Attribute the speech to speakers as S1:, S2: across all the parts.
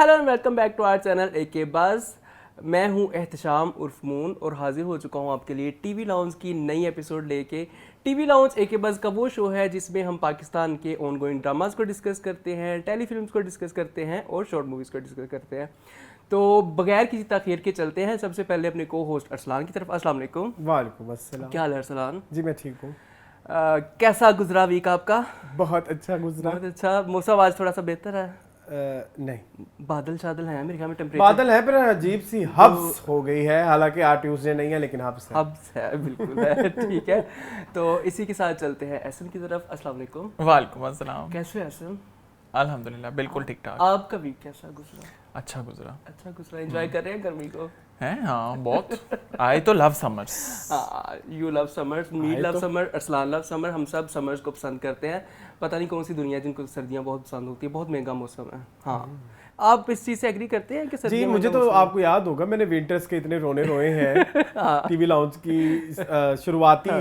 S1: Hello and welcome back to our channel AK buzz. मैं हूं एहतशाम उर्फ मून और हाजिर हो चुका हूं आपके लिए टीवी लाउंज की नई एपिसोड लेके। टीवी लाउंज एके बज़ का वो शो है जिसमें हम पाकिस्तान के ऑनगोइंग ड्रामास को डिस्कस करते हैं, टेलीफिल्म्स को डिस्कस करते हैं और शॉर्ट मूवीज़ को डिस्कस करते हैं। तो बगैर किसी ताखीर के चलते हैं सबसे पहले अपने को होस्ट अरसलान की तरफ। अस्सलाम वालेकुम।
S2: वालेकुम अस्सलाम।
S1: क्या हाल है अरसलान?
S2: जी मैं ठीक हूँ।
S1: कैसा गुजरा वीक आपका?
S2: बहुत अच्छा गुजरा।
S1: बहुत अच्छा। मौसम आज थोड़ा सा बेहतर है?
S2: नहीं,
S1: बादल शादल हैं मेरे ख्याल में, टेम्परेचर
S2: बादल है पर अजीब सी हब्स हो गई है। हालांकि आज ट्यूसडे नहीं है लेकिन हब्स है।
S1: हब्स है, बिल्कुल है। ठीक है, तो इसी के साथ चलते हैं एहसन की तरफ। अस्सलाम वालेकुम।
S3: वालेकुम अस्सलाम।
S1: कैसे हो एहसन?
S3: अल्हम्दुलिल्लाह बिल्कुल ठीक ठाक।
S1: आपका वीक कैसा गुजरा?
S3: अच्छा गुजरा।
S1: अच्छा गुजरा। एंजॉय कर रहे हैं गर्मी को?
S3: हैं हाँ बहुत। आई तो love summers.
S1: You love summers, me
S2: I
S1: love
S2: तो-
S1: समर, अरसलान लव समर। हम सब समर्स को पसंद करते हैं। पता नहीं कौन सी दुनिया जिनको सर्दियाँ बहुत पसंद होती है। बहुत महंगा मौसम है। हाँ, आप इस चीज़ से एग्री करते हैं कि
S2: जी
S1: सर्दियाँ
S2: मुझे
S1: महंगा
S2: तो
S1: मौसम है?
S2: आपको याद होगा मैंने विंटर्स के इतने रोने रोए हैं टीवी लाउंज की शुरुआती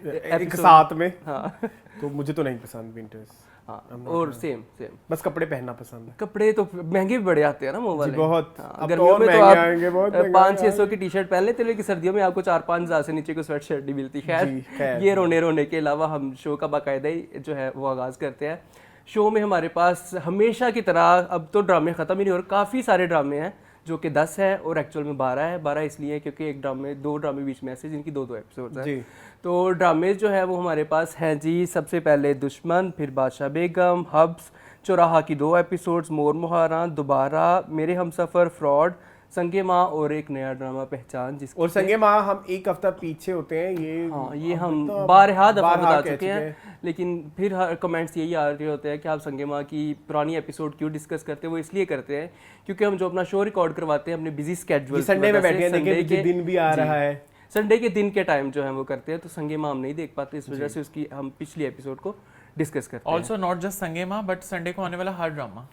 S2: एक
S1: Episode।
S2: साथ में।
S1: हाँ
S2: तो मुझे तो नहीं पसंद विंटर्स।
S1: हाँ, और सेम
S2: बस कपड़े पहनना पसंद है।
S1: कपड़े तो महंगे भी बड़े आते हैं ना वो वाले।
S2: बहुत।
S1: हाँ,
S2: अब तो
S1: गर्मियों
S2: और
S1: में तो
S2: महंगे
S1: आप
S2: आएंगे, बहुत महंगे
S1: 500-600 की टी शर्ट पहन लेते, लेकिन सर्दियों में आपको 4-5 हज़ार से नीचे को स्वेट शर्ट नहीं मिलती।
S2: जी,
S1: खैर
S2: खैर।
S1: ये रोने रोने के अलावा हम शो का बाकायदा ही जो है वो आगाज़ करते हैं। शो में हमारे पास हमेशा की तरह अब तो ड्रामे ख़त्म ही नहीं हो रहे। काफ़ी सारे ड्रामे हैं जो कि 10 है और एक्चुअल में 12 है। 12 इसलिए क्योंकि एक ड्रामे 2 ड्रामे बीच में ऐसे जिनकी 2-2 एपिसोड्स हैं।
S2: जी।
S1: तो ड्रामे जो है वो हमारे पास हैं जी। सबसे पहले दुश्मन, फिर बादशाह बेगम, हब्स, चौराहा की 2 एपिसोड्स, मोर मुहारा, दोबारा, मेरे हमसफ़र, फ्रॉड, संगे माँ और एक नया ड्रामा पहचान। जिस
S2: और संगे माँ हम एक हफ्ता पीछे होते हैं। ये
S1: हम
S2: तो
S1: बारहा दफ़ा
S2: बारहा
S1: बता
S2: कह
S1: चुके हैं, लेकिन फिर हर कमेंट्स यही आ रहे होते हैं कि आप संगे माँ की पुरानी एपिसोड क्यों डिस्कस करते हैं। वो इसलिए करते हैं क्योंकि हम जो अपना शो रिकॉर्ड करवाते हैं अपने बिजी स्केड्यूल
S2: संडे में बैठे हैं, देखिए दिन भी आ रहा है।
S1: संडे के दिन के टाइम जो है वो करते हैं, तो संगे माँ हम नहीं देख पाते, इस वजह से उसकी हम पिछली एपिसोड को डिस्कस करते हैं।
S3: ऑल्सो नॉट जस्ट संगे माँ बट संडे को आने वाला हर ड्रामा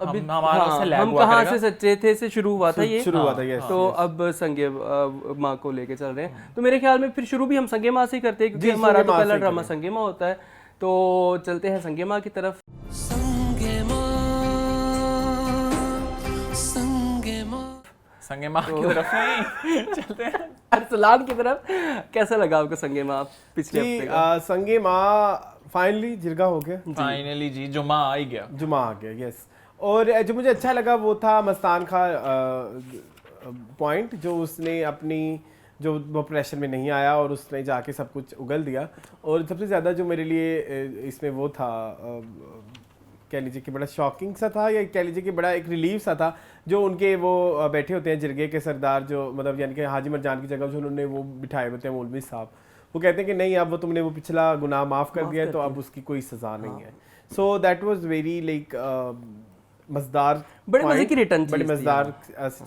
S1: अभी
S3: हमारा उससे लैग
S1: हम
S3: हुआ
S1: कहाँ
S3: करेगा।
S1: से सच्चे थे से शुरू हुआ था ये।
S2: शुरू हुआ था, yes,
S1: तो अब संगे माँ को लेके चल रहे हैं। तो मेरे ख्याल में फिर शुरू भी हम संगे माँ से ही करते हैं क्योंकि
S2: जी,
S1: हमारा
S2: संगे
S1: तो
S2: माँ
S1: पहला
S2: से ही
S1: ड्रामा
S2: करें।
S1: संगे माँ होता है। तो चलते हैं संगे माँ की तरफ।
S3: संगे माँ की तरफ नहीं चलते हैं।
S1: अरसलान की तरफ। कैसा लगा आपको संगे माँ पिछले
S2: जी
S1: हफ्ते का?
S2: संगे माँ फाइनली जिरगा हो गया।
S3: फाइनली जी जुमा आ ही गया।
S2: जुमा आ गया, यस। और जो मुझे अच्छा लगा वो था मस्तान का पॉइंट, जो उसने अपनी जो वो प्रेशर में नहीं आया और उसने जाके सब कुछ उगल दिया। और सबसे ज़्यादा जो मेरे लिए इसमें वो था, कह लीजिए कि बड़ा शॉकिंग सा था, या कह लीजिए कि बड़ा एक रिलीफ सा था, जो उनके वो बैठे होते हैं जिरगे के सरदार, जो मतलब यानी कि हाजी मरजान की जगह जो उन्होंने वो बिठाए होते हैं मौलवी साहब। वो कहते हैं कि नहीं अब वो तुमने वो पिछला गुनाह माफ़ कर दिया है तो अब उसकी कोई सज़ा नहीं है। So that was very like मज़ेदार,
S1: बड़े मज़े की रिटर्न
S2: बड़ी
S1: चीज़ थी।
S2: मज़ेदार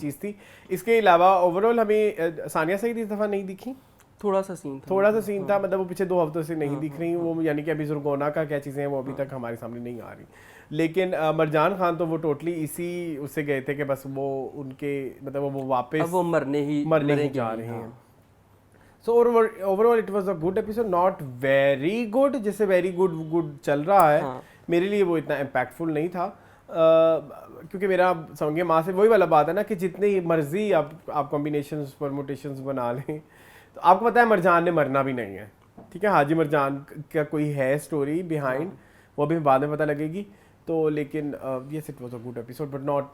S2: चीज़ थी। इसके अलावा ओवरऑल हमें सानिया सईद इस दफ़ा नहीं दिखी।
S1: थोड़ा सा सीन था।
S2: थोड़ा सा सीन था, मतलब वो पिछले 2 हफ्तों से नहीं दिख रही वो, यानी कि अभी जुर्गोना का क्या चीज़ें हैं वो अभी तक हमारे सामने नहीं आ रही। लेकिन मरजान खान तो वो टोटली इसी उससे गए थे कि बस वो उनके मतलब वो वापस
S1: अब वो मरने ही
S2: जा रहे हैं। So overall it was a good episode, not very good, जैसे वेरी गुड चल रहा है। मेरे लिए वो इतना इम्पैक्टफुल नहीं था क्योंकि मेरा संगे माँ से वही वाला बात है ना कि जितनी मर्जी आप कॉम्बिनेशंस परमुटेशंस बना लें, तो आपको पता है मरजान ने मरना भी नहीं है। ठीक है, हाजी मरजान का कोई है स्टोरी बिहाइंड, वो अभी बाद में पता लगेगी। तो लेकिन yes it was a good episode but not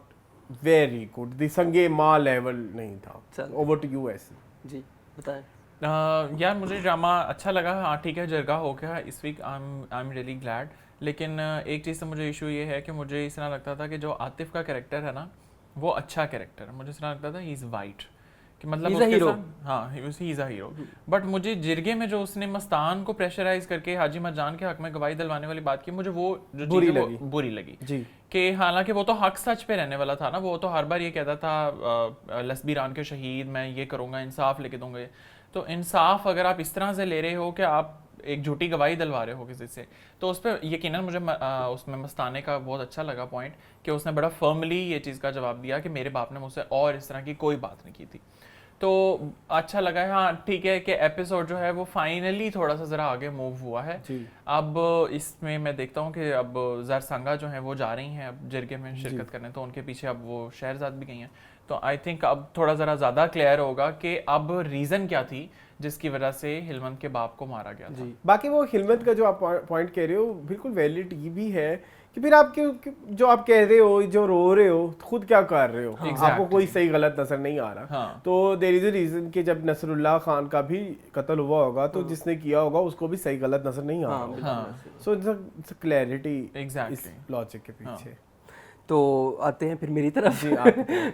S2: very good, the संगे माँ लेवल नहीं था। ओवर टू यू ऐसे।
S1: जी बताएं।
S3: यार मुझे ड्रामा अच्छा लगा। हाँ ठीक है, जरगा हो गया इस week, I am really glad. लेकिन एक चीज़ से मुझे इशू ये है कि मुझे इस तरह लगता था कि जो आतिफ का कैरेक्टर है ना वो अच्छा कैरेक्टर है। मुझे इस तरह लगता था ही इज़ वाइट कि मतलब
S1: He's a hero.
S3: हाँ he is a hero. But मुझे जिरगे में जो उसने मस्तान को प्रेशराइज करके हाजी मरजान के हक में गवाही दिलवाने वाली बात की, मुझे वो जो बुरी लगी
S2: जी।
S3: कि हालांकि वो तो हक सच पे रहने वाला था ना, वो तो हर बार ये कहता था लसबी रान के शहीद मैं ये करूँगा, इंसाफ लेके दूंगा। तो इंसाफ अगर आप इस तरह से ले रहे हो कि आप एक झूठी गवाही दिलवा रहे हो किसी से, तो उस पर यकीनन मुझे उसमें मस्ताने का बहुत अच्छा लगा पॉइंट कि उसने बड़ा फर्मली ये चीज़ का जवाब दिया कि मेरे बाप ने मुझसे और इस तरह की कोई बात नहीं की थी। तो अच्छा लगा है। हाँ ठीक है कि एपिसोड जो है वो फाइनली थोड़ा सा ज़रा आगे मूव हुआ है। अब इसमें मैं देखता हूँ कि अब जरसंगा जो है वो जा रही हैं अब जिरगे में शिरकत करने, तो उनके पीछे अब वो शहरजाद भी गई हैं। तो आई थिंक अब थोड़ा ज़रा ज़्यादा क्लियर होगा कि अब रीज़न क्या थी जिसकी वजह से हिलमंत के बाप को मारा गया था।
S2: बाकी वो हिलमंत का जो आप पॉइंट कह रहे हो बिल्कुल वैलिड ये भी है कि फिर आप जो आप कह रहे हो, जो रो रहे हो, खुद क्या कर रहे हो, आपको कोई सही गलत नजर नहीं आ रहा। तो देयर इज अ रीजन कि जब नसरुल्लाह खान का भी कत्ल हुआ होगा तो जिसने किया होगा उसको भी सही गलत नजर नहीं आ रहा। सो इट्स अ क्लैरिटी इस लॉजिक के पीछे।
S1: तो आते हैं फिर मेरी तरफ।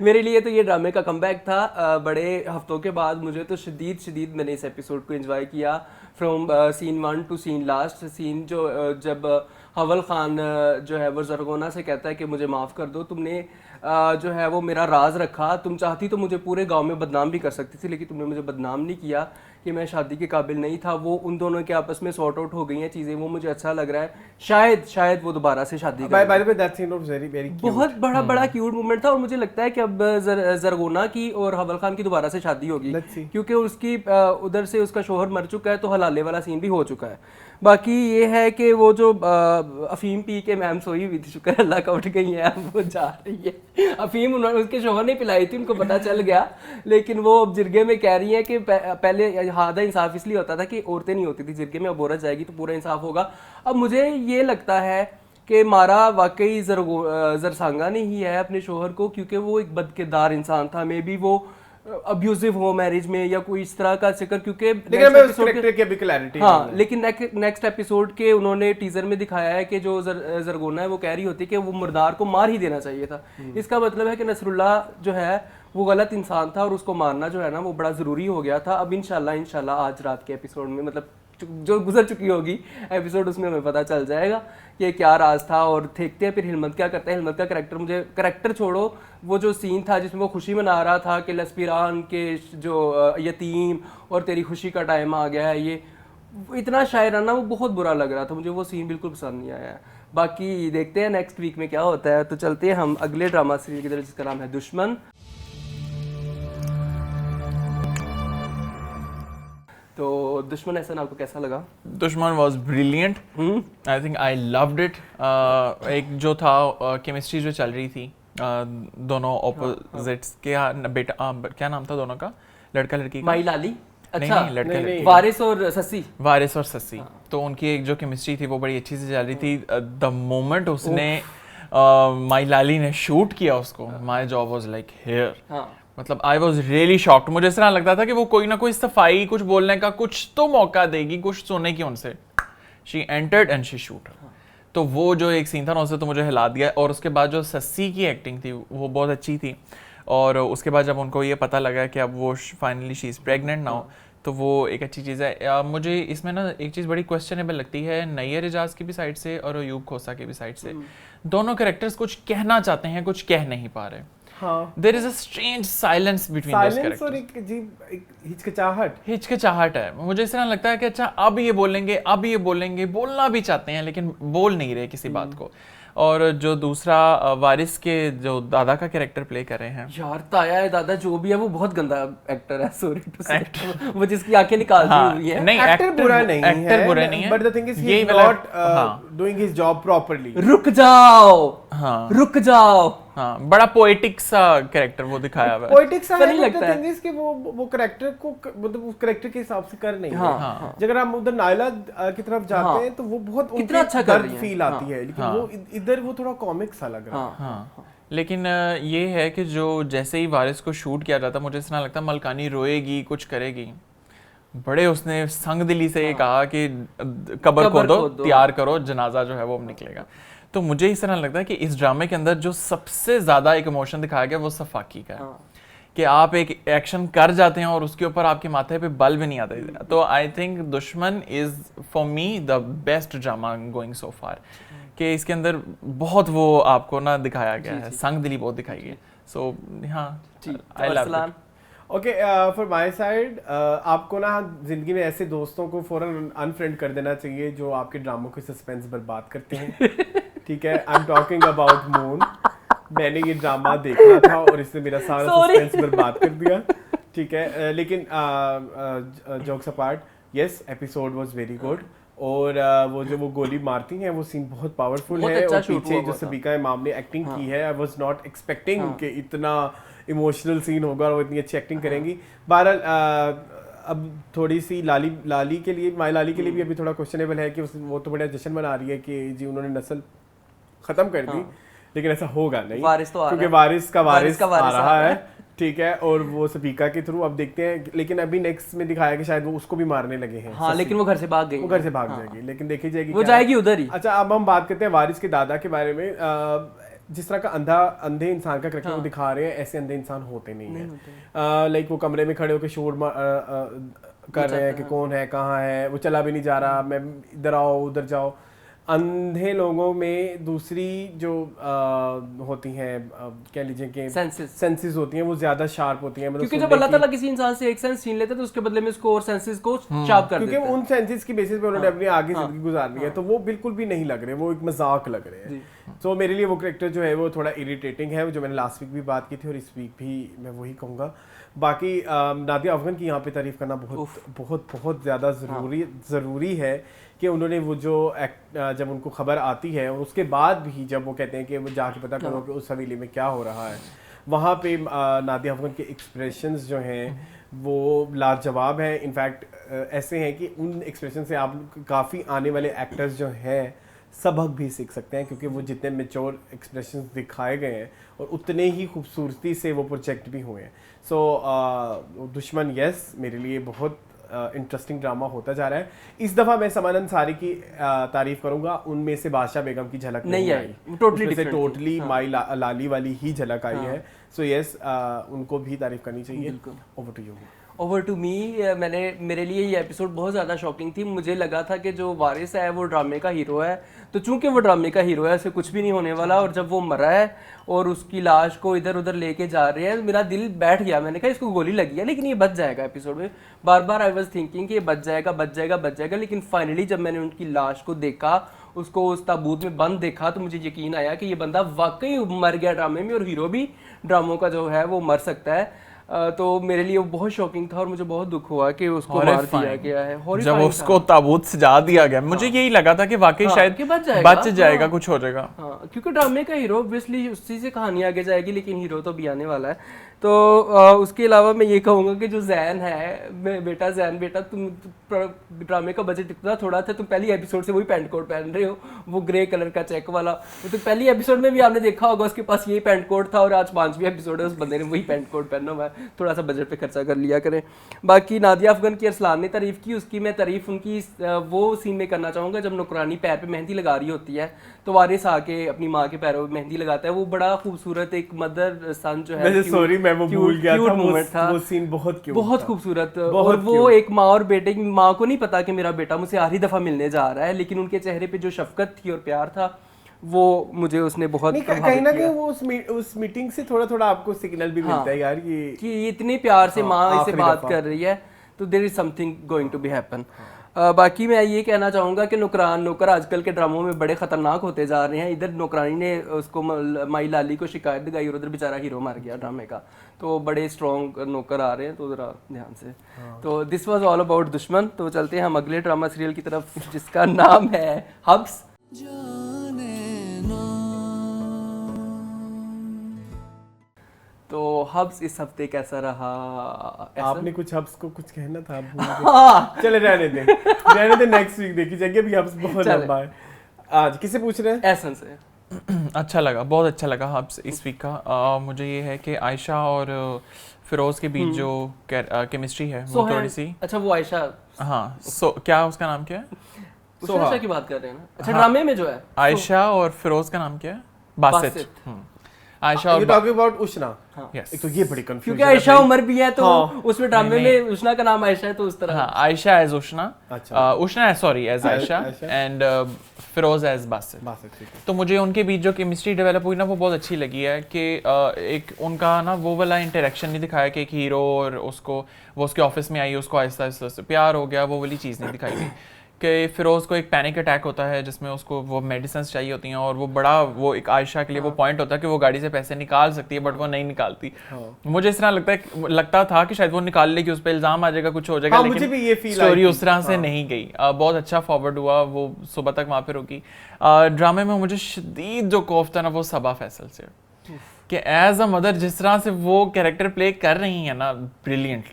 S1: मेरे लिए तो ये ड्रामे का कमबैक था बड़े हफ्तों के बाद। मुझे तो शदीद मैंने इस एपिसोड को एंजॉय किया from scene 1 to scene last scene. जो जब हवल खान जो है वो जरगोना से कहता है कि मुझे माफ़ कर दो, तुमने जो है वो मेरा राज रखा, तुम चाहती तो मुझे पूरे गांव में बदनाम भी कर सकती थी लेकिन तुमने मुझे बदनाम नहीं किया कि मैं शादी के काबिल नहीं था। वो उन दोनों के आपस में सॉर्ट आउट हो गई हैं चीज़ें, वो मुझे अच्छा लग रहा है। शायद वो दोबारा से शादी बहुत बड़ा क्यूट मोमेंट था। और मुझे लगता है कि अब जरगोना की और हवल खान की दोबारा से शादी होगी क्योंकि उसकी उधर से उसका शोहर मर चुका है तो हलाले वाला सीन भी हो चुका है। बाकी ये है कि वो जो अफीम पी के मैम सोई हुई थी, शुक्र अल्लाह का उठ गई है, अब वो जा रही है। अफीम उन्होंने उसके शोहर ने पिलाई थी, उनको पता चल गया, लेकिन वो अब जिरगे में कह रही है कि पहले आधा इंसाफ इसलिए होता था कि औरतें नहीं होती थी जिरगे में, अब औरत जाएगी तो पूरा इंसाफ होगा। अब मुझे ये लगता है कि मारा वाकई जरसांगा ने ही है अपने शोहर को, क्योंकि वो एक बदकिरदार इंसान था। मे बी वो अब्यूजिव हो मैरिज में या कोई इस तरह का चक्कर, क्योंकि लेकिन नेक्स्ट एपिसोड के उन्होंने टीजर में दिखाया है कि जो जरगोना है वो कह रही होती है कि वो मुर्दार को मार ही देना चाहिए था। इसका मतलब है कि नसरुल्लाह जो है वो गलत इंसान था और उसको मारना जो है ना वो बड़ा ज़रूरी हो गया था। अब इंशाल्लाह आज रात के एपिसोड में, मतलब जो गुजर चुकी होगी एपिसोड, उसमें हमें पता चल जाएगा कि क्या राज था। और देखते हैं फिर हिलमत क्या करता है। हिलमत का करैक्टर छोड़ो, वो जो सीन था जिसमें वो खुशी मना रहा था कि लस्पीरान के जो यतीम और तेरी खुशी का टाइम आ गया है, ये इतना शायराना, वो बहुत बुरा लग रहा था मुझे, वो सीन बिल्कुल पसंद नहीं आया। बाकी देखते हैं नेक्स्ट वीक में क्या होता है। तो चलते हैं हम अगले ड्रामा सीरीज की तरफ जिसका नाम है दुश्मन। तो दुश्मन एहसान आपको कैसा लगा?
S3: दुश्मन was brilliant, I think I loved it. एक जो था केमिस्ट्री जो चल रही थी दोनों ऑपोजिट्स के, बेटा क्या नाम था दोनों का, लड़का लड़की?
S1: माई लाली।
S3: अच्छा, नहीं, लड़का लड़की,
S1: वारिस और ससी।
S3: तो उनकी एक जो केमिस्ट्री थी वो बड़ी अच्छी से चल रही थी। द मोमेंट उसने माई लाली ने शूट किया उसको, my job was like here. मतलब आई वॉज रियली शॉक्ड। मुझे इस तरह लगता था कि वो कोई ना कोई सफाई, कुछ बोलने का कुछ तो मौका देगी, कुछ सुनने की उनसे। She entered and she shoot. तो वो जो एक सीन था ना, उससे तो मुझे हिला दिया। और उसके बाद जो सस्सी की एक्टिंग थी वो बहुत अच्छी थी। और उसके बाद जब उनको ये पता लगा कि अब वो finally she is pregnant now, तो वो एक अच्छी चीज़ है। मुझे इसमें ना एक चीज़ बड़ी क्वेश्चनेबल लगती है, नैयर एजाज की भी साइड से और अयूब खोसा की भी साइड से। दोनों कैरेक्टर्स कुछ कहना चाहते हैं, कुछ कह नहीं पा रहे। There is a strange silence between those characters. और
S2: एक
S3: हिचकिचाहट है। मुझे इस तरह लगता है कि अच्छा अब ये बोलेंगे, बोलना भी चाहते हैं लेकिन बोल नहीं रहे किसी बात को। और जो दूसरा वारिस के जो दादा का कैरेक्टर प्ले कर रहे हैं,
S1: यार ताया है दादा जो भी है वो बहुत गंदा एक्टर है, सॉरी टू से, वो जिसकी आंखें निकालती हुई है।
S3: नहीं, एक्टर बुरा नहीं है,
S2: but the thing is he is not doing his job properly.
S1: रुक जाओ।
S2: हाँ,
S3: बड़ा पोएटिक सा कैरेक्टर वो दिखाया हुआ है।
S2: पोएटिक सा नहीं लगता है कि वो कैरेक्टर को मतलब उस कैरेक्टर के हिसाब से कर नहीं है। अगर हम उधर नायला की तरफ जाते हैं तो वो बहुत
S1: कितना अच्छा कर रही है,
S2: फील आती है, लेकिन वो इधर वो थोड़ा कॉमिक सा लग रहा है।
S3: लेकिन ये है कि जो जैसे ही वारिस को शूट किया जाता, मुझे इतना लगता मलकानी रोएगी, कुछ करेगी। बड़े उसने संग दिली से ये कहा कि कब्र को दो, तैयार करो, जनाजा जो है वो निकलेगा। तो मुझे इस तरह लगता है कि इस ड्रामे के अंदर जो सबसे ज्यादा एक इमोशन दिखाया गया वो सफाकी का है। कि आप एक एक्शन कर जाते हैं और उसके ऊपर आपके माथे पे बल भी नहीं आता। तो I think Dushman is for me the best drama going so far. कि इसके अंदर बहुत वो आपको ना दिखाया गया है, संग दिली बहुत दिखाई है। सो हाँ, I love it.
S2: Okay, for my side आपको ना जिंदगी में ऐसे दोस्तों को फौरन अनफ्रेंड कर देना चाहिए जो आपके ड्रामों के सस्पेंस बर्बाद करते हैं। ठीक है, आई एम टॉकिंग अबाउट मून। मैंने ये ड्रामा देखना था और इसने मेरा सारा सस्पेंस बर्बाद कर दिया। ठीक है, लेकिन jokes apart, yes episode was very good. और वो गोली मारती हैं वो सीन बहुत पावरफुल है।
S1: अच्छा
S2: और
S1: shoot
S2: पीछे
S1: हुआ
S2: जो
S1: था।
S2: सबिका इमाम ने एक्टिंग की है, आई वाज नॉट एक्सपेक्टिंग कि इतना इमोशनल सीन होगा और वो इतनी अच्छी एक्टिंग करेंगी। बहरहाल अब थोड़ी सी लाली के लिए, माई लाली के लिए भी अभी थोड़ा क्वेश्चनेबल है कि वो तो बड़ा जश्न मना रही है कि जी उन्होंने नस्ल खत्म कर दी, लेकिन ऐसा होगा नहीं,
S1: वारिस तो आ रहा
S2: क्योंकि
S1: है।
S2: वारिस का वारिस
S1: वारिस
S2: आ रहा है, ठीक है। और वो सफीका के थ्रू अब देखते हैं, लेकिन अभी नेक्स्ट में दिखाया कि शायद वो उसको भी मारने लगे हैं।
S1: हाँ, लेकिन वो घर से भाग गई,
S2: वो घर से भाग जाएगी, लेकिन देखी जाएगी
S1: वो
S2: क्या है।
S1: जाएगी उधर ही।
S2: अच्छा, अब हम बात करते हैं वारिस के दादा के बारे में। जिस तरह का अंधे इंसान का करैक्टर वो दिखा रहे हैं, ऐसे अंधे इंसान होते नहीं है। लाइक वो कमरे में खड़े होकर शोर कर रहे हैं कि कौन है, कहाँ है, वो चला भी नहीं जा रहा, मैं इधर आओ उधर जाओ। अंधे लोगों में दूसरी जो होती हैं, कह लीजिए कि सेंसेस होती हैं, वो ज्यादा शार्प होती हैं। मतलब
S1: क्योंकि जब अल्लाह ताला किसी इंसान से एक सेंस छीन लेता है तो उसके बदले में उसको और सेंसेस को शार्प कर देता है,
S2: क्योंकि उन सेंसेस की बेसिस पे उन्होंने अपनी आगे जिंदगी गुजारनी है, तो वो बिल्कुल भी नहीं लग रहे, वो एक मजाक लग रहे हैं। तो मेरे लिए वो कैरेक्टर जो है वो थोड़ा इरिटेटिंग है, जो मैंने लास्ट वीक भी बात की थी और इस वीक भी मैं वही कहूँगा। बाकी नादिया अफगान की यहाँ पे तारीफ करना बहुत बहुत बहुत ज़्यादा ज़रूरी है कि उन्होंने वो जो जब उनको खबर आती है और उसके बाद भी जब वो कहते हैं कि वो जाके पता करो कि उस हवेली में क्या हो रहा है, वहाँ पे नादिया अफगान के एक्सप्रेशंस जो हैं वो लाजवाब हैं। इनफैक्ट ऐसे हैं कि उन एक्सप्रेशन से आप काफ़ी आने वाले एक्टर्स जो हैं सबक भी सीख सकते हैं, क्योंकि वो जितने मेच्योर एक्सप्रेशंस दिखाए गए हैं और उतने ही खूबसूरती से वो प्रोजेक्ट भी हुए हैं। सो दुश्मन यस मेरे लिए बहुत इंटरेस्टिंग ड्रामा होता जा रहा है। इस दफ़ा मैं समान अंसारी की तारीफ करूंगा, उनमें से बादशाह बेगम की झलक नहीं आई, टोटली माई लाली वाली ही झलक आई है। सो यस उनको भी तारीफ करनी चाहिए। Over to you.
S1: Over to me, मेरे लिए ये एपिसोड बहुत ज़्यादा शॉकिंग थी। मुझे लगा था कि जो वारिस है वो ड्रामे का हीरो है, तो चूंकि वो ड्रामे का हीरो है उसे कुछ भी नहीं होने वाला, और जब वो मरा है और उसकी लाश को इधर उधर लेके जा रहे हैं, मेरा दिल बैठ गया। मैंने कहा इसको गोली लगी है लेकिन ये बच जाएगा एपिसोड में। बार बार आई वॉज थिंकिंग कि ये बच जाएगा, लेकिन फाइनली जब मैंने उनकी लाश को देखा, उसको उस ताबूत में बंद देखा, तो मुझे यकीन आया कि ये बंदा वाकई मर गया ड्रामे में, और हीरो भी ड्रामों का जो है वो मर सकता है। तो मेरे लिए वो बहुत शॉकिंग था और मुझे बहुत दुख हुआ कि उसको मार दिया गया है।
S3: जब उसको ताबूत सजा दिया गया, मुझे यही लगा था कि वाकई शायद बच जाएगा, कुछ हो जाएगा।
S1: हाँ, क्योंकि ड्रामे का हीरो ऑब्वियसली उसी से कहानी आगे जाएगी, लेकिन हीरो तो भी आने वाला है। तो उसके अलावा मैं ये कहूँगा कि जो जैन है, बेटा तुम ड्रामे का बजट इतना थोड़ा था, तुम पहली एपिसोड से वही पैंट कोट पहन रहे हो, वो ग्रे कलर का चेक वाला। तो पहली एपिसोड में भी आपने देखा होगा उसके पास यही पैंट कोट था, और आज 5वीं एपिसोड है उस बंदे ने वही पैंट कोट पहना हुआ है। थोड़ा सा बजट पे खर्चा कर लिया करें। बाकी नादिया अफगान की अरसलान ने तारीफ की, उसकी मैं तारीफ उनकी वो सीन में करना चाहूँगा जब नौकरानी पैर पे मेहंदी लगा रही होती है, तो वारिस आके अपनी माँ के पैरों में मेहंदी लगाता है। वो बड़ा खूबसूरत एक मदर सन जो है,
S2: सॉरी मैं वो भूल गया था, वो सीन बहुत
S1: खूबसूरत। और वो एक माँ और बेटे की, माँ को नहीं पता कि मेरा बेटा मुझसे आखिरी दफा मिलने जा रहा है, लेकिन उनके चेहरे पे जो शफकत थी और प्यार था, वो मुझे उसने बहुत
S2: कहीं ना कहीं वो उस मीटिंग से थोड़ा आपको सिग्नल भी मिलता है यार
S1: कि इतने प्यार से माँ से बात कर रही है, तो there is something going to be happen. बाकी मैं ये कहना चाहूँगा कि नौकर आजकल के ड्रामों में बड़े ख़तरनाक होते जा रहे हैं। इधर नौकरानी ने उसको माई लाली को शिकायत दिखाई और उधर बेचारा हीरो मार गया ड्रामे का। तो बड़े स्ट्रॉन्ग नौकर आ रहे हैं, तो ज़रा ध्यान से। तो दिस वाज ऑल अबाउट दुश्मन। तो चलते हैं हम अगले ड्रामा सीरियल की तरफ जिसका नाम है हब्स। तो हब्स इस हफ्ते कैसा रहा?
S2: आपने कुछ हब्स को कुछ कहना था? चले रहने दे नेक्स्ट वीक देखी जाएगी, अभी हब्स बहुत लंबा है। आज किसे पूछ रहे हैं?
S1: एहसन से।
S3: अच्छा लगा, बहुत अच्छा लगा हब्स इस वीक का। मुझे ये है कि आयशा और फिरोज के बीच जो केमिस्ट्री है वो थोड़ी सी।
S1: अच्छा वो आयशा,
S3: हाँ क्या उसका नाम क्या है?
S1: सोहा की बात कर रहे हैं ना? अच्छा ड्रामे में जो है
S3: आयशा और फिरोज का नाम क्या है? बासित। आयशा और
S2: टॉकिंग अबाउट उष्ना।
S3: यस,
S2: तो ये बड़ी कंफ्यूजन
S1: क्योंकि आयशा उमर भी है, तो उसमें ड्रामे में उष्ना का नाम आयशा है, तो उस तरह।
S3: हाँ, Ayesha as Ushna, Ushna sorry as Ayesha, and Feroze as Basit. तो मुझे उनके बीच जो केमिस्ट्री डेवलप हुई ना वो बहुत अच्छी लगी है कि एक उनका ना वो वाला इंटरेक्शन नहीं दिखाया कि एक हीरो और वो उसके ऑफिस में आई, उसको आहिस्ता आहिस्ता से प्यार हो गया, वो वाली चीज़ नहीं दिखाई गई। कि फिरोज़ को एक पैनिक अटैक होता है जिसमें उसको वो मेडिसिन चाहिए होती हैं और वो बड़ा वो एक आयशा के लिए वो पॉइंट होता है कि वो गाड़ी से पैसे निकाल सकती है बट वो नहीं निकालती। मुझे इस तरह लगता था कि शायद वो निकाल लेगी, उस पर इल्ज़ाम आ जाएगा, कुछ हो जाएगा, लेकिन
S2: मुझे भी ये फील
S3: स्टोरी उस तरह से नहीं गई। बहुत अच्छा फॉरवर्ड हुआ, वो सुबह तक वहाँ पे रुकी। ड्रामे में मुझे शदीद जो खौफ था ना वो सबा फैसल से, कि एज अ मदर जिस तरह से वो कैरेक्टर प्ले कर रही है ना, ब्रिलियंट।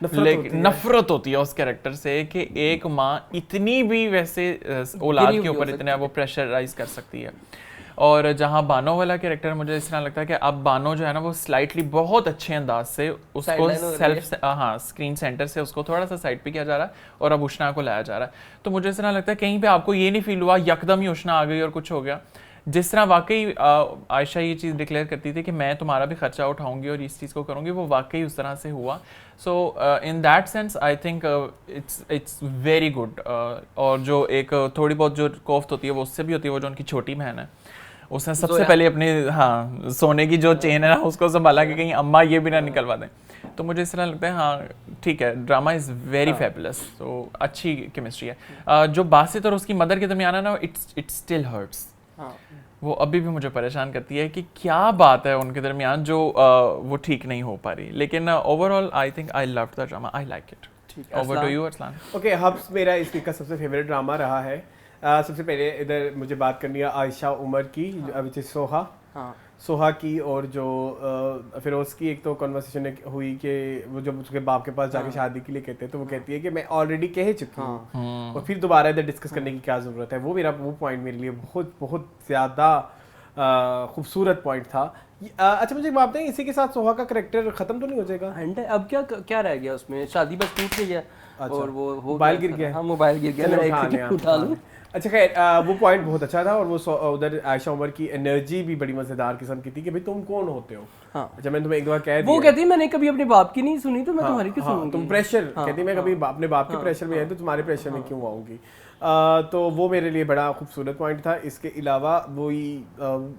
S3: नफरत होती है उस कैरेक्टर से कि एक माँ इतनी भी वैसे औलाद के ऊपर इतना वो प्रेशराइज कर सकती है। और जहाँ बानो वाला कैरेक्टर मुझे इस तरह लगता है कि अब बानो जो है ना वो स्लाइटली बहुत अच्छे अंदाज से उसको सेल्फ स्क्रीन सेंटर से उसको थोड़ा सा साइड पे किया जा रहा है और अब उष्णा को लाया जा रहा है। तो मुझे इस तरह लगता है कहीं पे आपको ये नहीं फील हुआ यकदम ही उष्णा आ गई और कुछ हो गया। जिस तरह वाकई आयशा ये चीज़ डिक्लेयर करती थी कि मैं तुम्हारा भी खर्चा उठाऊंगी और इस चीज़ को करूंगी, वो वाकई उस तरह से हुआ। So in that sense I think it's very good. और जो एक थोड़ी बहुत जो कोफ्त होती है वो उससे भी होती है, वो जो उनकी छोटी बहन है उसने सबसे पहले अपने सोने की जो चेन है ना उसको संभाला कि कहीं अम्मा ये भी ना निकलवा दें। तो मुझे इस तरह लगता है हाँ ठीक है, ड्रामा इज़ वेरी फेबुलस, तो अच्छी केमिस्ट्री है। जो बासित और उसकी मदर के दरमियान है ना इट स्टिल हर्ट्स, वो अभी भी मुझे परेशान करती है कि क्या बात है उनके दरमियान जो वो ठीक नहीं हो पा रही। लेकिन overall I think I loved the drama, I like it. Over to you Arsalan.
S2: Okay, हब्स मेरा इस वीक का सबसे फेवरेट ड्रामा रहा है। सबसे पहले इधर मुझे बात करनी है आयशा उमर की, विच इज सोहा। सोहा की और जो फिरोज़ की एक तो कन्वर्सेशन हुई कि वो जब उसके बाप के पास जाके शादी के लिए कहते हैं तो वो कहती है कि मैं ऑलरेडी कह चुकी हूँ और फिर दोबारा इधर डिस्कस करने की क्या ज़रूरत है। वो पॉइंट मेरे लिए बहुत बहुत ज़्यादा खूबसूरत पॉइंट था। अच्छा मुझे बात है, इसी के साथ सोहा का करैक्टर खत्म तो नहीं हो जाएगा?
S1: अब क्या रह गया उसमें? शादी बस टूट गई है।
S2: अच्छा,
S1: और वो
S2: मोबाइल गिर गया।
S1: हाँ मोबाइल गिर गया, मैं उठा लूं।
S2: अच्छा खैर, वो पॉइंट बहुत अच्छा था और वो उधर आयशा उमर की एनर्जी भी बड़ी मजेदार किस्म की थी कि भाई तुम कौन होते हो।
S1: हाँ।
S2: अच्छा मैंने तुम्हें एक बार कह दिया,
S1: वो कहती मैंने कभी अपने बाप की नहीं सुनी तो मैं तुम्हारी क्यों सुनूंगी?
S2: तुम प्रेशर कहती मैं कभी अपने बाप के प्रेशर में है तो तुम्हारे प्रेशर में क्यों आऊंगी। तो वो मेरे लिए बड़ा खूबसूरत पॉइंट था। इसके अलावा वही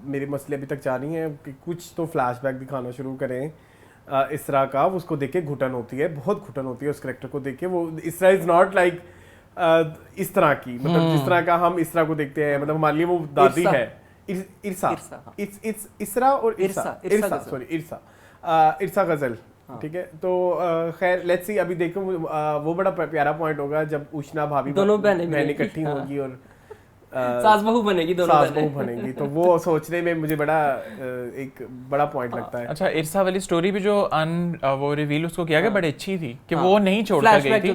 S2: मेरे मसले अभी तक जारी हैं कि कुछ तो फ्लैशबैक दिखाना शुरू करें इस तरह का, उसको देख के घुटन होती है, बहुत घुटन होती है उस करेक्टर को देख के। वो इस तरह इज नॉट लाइक इस तरह की, मतलब जिस तरह का हम इस तरह को देखते हैं, मतलब हमारे लिए वो दादी है इरसा और इरसा गजल, ठीक है। तो खैर लेट्स सी, अभी देखो वो बड़ा प्यारा पॉइंट होगा जब उष्णा भाभी
S1: दोनों बहनें
S2: इकट्ठी होंगी और
S1: सास बहू बनेगी, दोनों
S2: सास बहू बनेगी। तो वो सोचने में मुझे बड़ा एक बड़ा पॉइंट लगता है।
S3: अच्छा, इरसा वाली स्टोरी भी जो वो रिवील उसको किया गया बड़ी अच्छी थी कि वो नहीं छोड़ कर गई थी।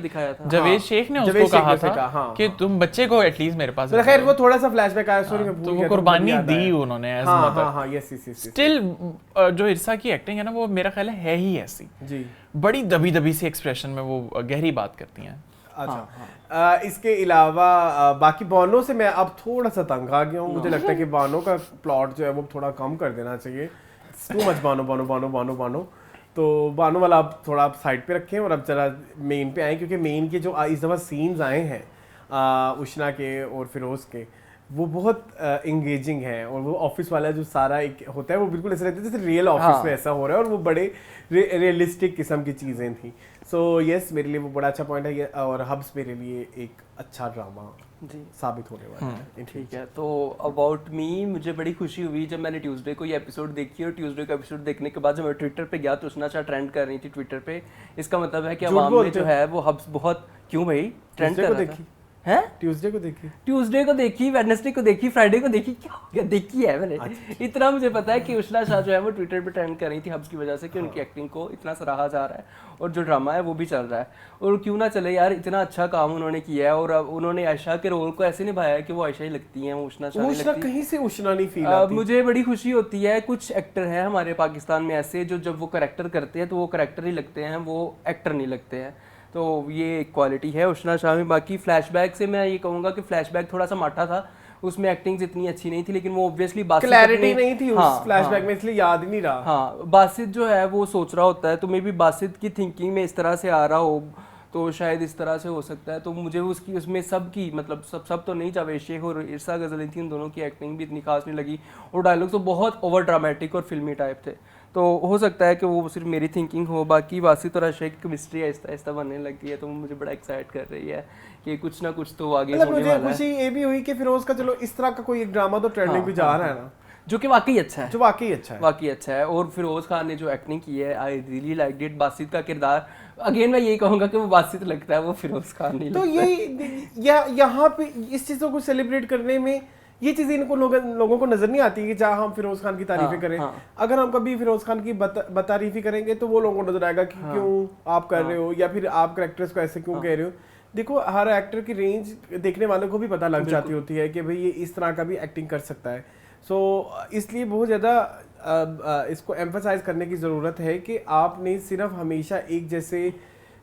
S3: जवेद शेख ने उसको कहा था कि तुम बच्चे को एटलीस्ट मेरे पास।
S2: खैर वो थोड़ा सा फ्लैशबैक आया स्टोरी में,
S3: तो वो कुर्बानी दी उन्होंने एज मदर।
S2: हां यस
S3: स्टिल जो इरसा की एक्टिंग है ना वो मेरा ख्याल है ही ऐसी
S2: जी,
S3: बड़ी दबी दबी सी एक्सप्रेशन में वो गहरी बात करती हैं।
S2: अच्छा इसके अलावा बाकी बानो से मैं अब थोड़ा सा तंग आ गया हूँ। मुझे लगता है कि बानो का प्लॉट जो है वो थोड़ा कम कर देना चाहिए। Too much Bano Bano Bano Bano Bano. तो बानो वाला अब थोड़ा आप साइड पे रखें और अब जरा मेन पे आए, क्योंकि मेन के जो इस दफ़ा सीन्स आए हैं उष्णा के और फिरोज़ के, वो बहुत इंगेजिंग है। और वो ऑफिस वाला जो सारा एक होता है वो बिल्कुल ऐसा रहता है जैसे रियल ऑफिस में ऐसा हो रहा है, और वो बड़े रियलिस्टिक किस्म की चीज़ें थी। सो यस मेरे लिए वो बड़ा अच्छा पॉइंट है। और हब्स मेरे लिए एक अच्छा ड्रामा
S1: जी
S2: साबित होने वाला है।
S1: ठीक है। तो अबाउट मी, मुझे बड़ी खुशी हुई जब मैंने ट्यूसडे को ये एपिसोड देखी, और ट्यूसडे का एपिसोड देखने के बाद जब मैं ट्विटर पे गया तो उष्णा शाह ट्रेंड कर रही थी ट्विटर पे। इसका मतलब है कि अवाम में जो है वो हब्स बहुत, क्यों भाई ट्रेंड कर रहा था है?
S2: ट्यूसडे को देखी, वेडनेसडे को देखी, फ्राइडे को देखी, क्या हो गया? देखी है मैंने। इतना मुझे पता है कि उष्णा शाह जो है वो ट्विटर पे ट्रेंड कर रही थी हब्स की वजह से कि उनकी एक्टिंग को इतना सराहा जा रहा है और जो ड्रामा है वो भी चल रहा है। और क्यों ना चले यार, इतना अच्छा काम उन्होंने किया है और अब उन्होंने आयशा के रोल को ऐसे निभाया है कि वो आयशा ही लगती हैं, उष्णा शाह नहीं लगती। कहीं से उष्णा नहीं फील आती।
S1: मुझे बड़ी खुशी होती है, कुछ एक्टर हैं हमारे पाकिस्तान में ऐसे जो जब वो करैक्टर करते हैं तो वो करैक्टर ही लगते हैं, वो एक्टर नहीं लगते हैं। तो ये क्वालिटी है उष्णा शाह में। बाकी फ्लैशबैक से मैं ये कहूँगा कि फ्लैशबैक थोड़ा सा माठा था, उसमें एक्टिंग इतनी अच्छी नहीं थी, लेकिन वो ऑब्वियसली बासित
S2: क्लैरिटी नहीं थी उस फ्लैशबैक में, इसलिए याद ही नहीं रहा।
S1: हाँ, बासित जो है वो सोच रहा होता है, तो मे बी बासित की थिंकिंग में इस तरह से आ रहा हो, तो शायद इस तरह से हो सकता है। तो मुझे उसकी उसमें सबकी मतलब सब तो नहीं, जावेद शेख और इरसा गजली थी, उन दोनों की एक्टिंग भी इतनी खास नहीं लगी, और डायलॉग तो बहुत ओवर ड्रामेटिक और फिल्मी टाइप थे। तो हो सकता है कि वो सिर्फ मेरी थिंकिंग हो, बाकी बासित और अक्षय की केमिस्ट्री आहिस्ता आहिस्ता बनने लग गई है, तो वो मुझे बड़ा एक्साइट कर रही है कि कुछ ना कुछ तो आगे
S2: मतलब
S1: होने
S2: मुझे
S1: वाला है,
S2: खुशी ये भी हुई कि फिरोज का चलो इस तरह का कोई एक ड्रामा तो ट्रेंडिंग भी जा रहा है ना,
S1: जो कि वाकई अच्छा है,
S2: जो वाकई अच्छा है।
S1: वाकई अच्छा है। और फिरोज खान ने जो एक्टिंग की है, I really like it. Basit का किरदार अगेन मैं यही कहूंगा कि वो बासित लगता है, वो फिरोज खान नहीं
S2: तो
S1: लगता।
S2: ये यहाँ पे इस चीज़ों को सेलिब्रेट करने में ये चीज़ें इनको लोगों को नजर नहीं आती कि जहाँ हम फिरोज खान की तारीफें करें, अगर हम कभी फिरोज खान की बतारीफी करेंगे तो वो लोगों को नजर आएगा कि क्यों आप कर रहे हो, या फिर आप कैरेक्टर्स को ऐसे क्यों कह रहे हो। देखो हर एक्टर की रेंज देखने वालों को भी पता लग जाती होती है कि भाई ये इस तरह का भी एक्टिंग कर सकता है। सो इसलिए बहुत ज़्यादा इसको एम्फसाइज करने की ज़रूरत है कि आपने सिर्फ हमेशा एक जैसे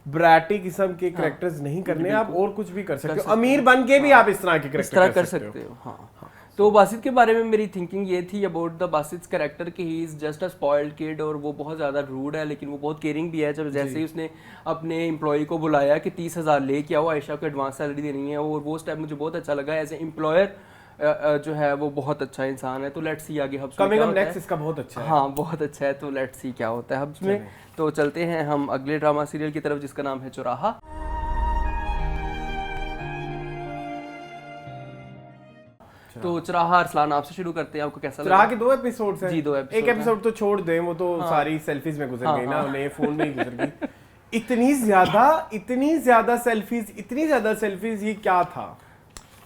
S2: ब्रैटी किस्म के कैरेक्टर्स नहीं करने, आप और कुछ भी कर सकते हो, अमीर बन के भी आप इस तरह के कैरेक्टर
S1: कर सकते हो। हाँ। तो बासित के बारे में मेरी थिंकिंग ये थी अबाउट द बासित कैरेक्टर कि he is just a spoiled kid, और वो बहुत ज़्यादा रूड है लेकिन वो बहुत केयरिंग भी है। जब जैसे ही उसने अपने एम्प्लॉय को बुलाया कि 30,000 लेके आओ, आयशा को एडवांस सैलरी देनी है, और वो स्टेप मुझे बहुत अच्छा लगा। एज ए एम्प्लॉयर जो है वो बहुत अच्छा इंसान है। तो लेट्स सी आगे हब्स में क्या होता है।
S2: इसका बहुत अच्छा है।
S1: हाँ बहुत अच्छा है, तो लेट्स सी क्या होता है हब्स में। तो चलते हैं हम अगले ड्रामा सीरियल की तरफ जिसका नाम है चौराहा। तो चौराहा अरसलान आपसे शुरू करते हैं, आपको कैसा लगा?
S2: चौराहा के 2 एपिसोड्स हैं।
S1: जी 2 एपिसोड।
S2: एक एपिसोड तो छोड़ दें, वो तो सारी सेल्फीज में गुजर गई ना, उन्हें फोन में ही गुजर गई। इतनी ज्यादा सेल्फीज ये क्या था?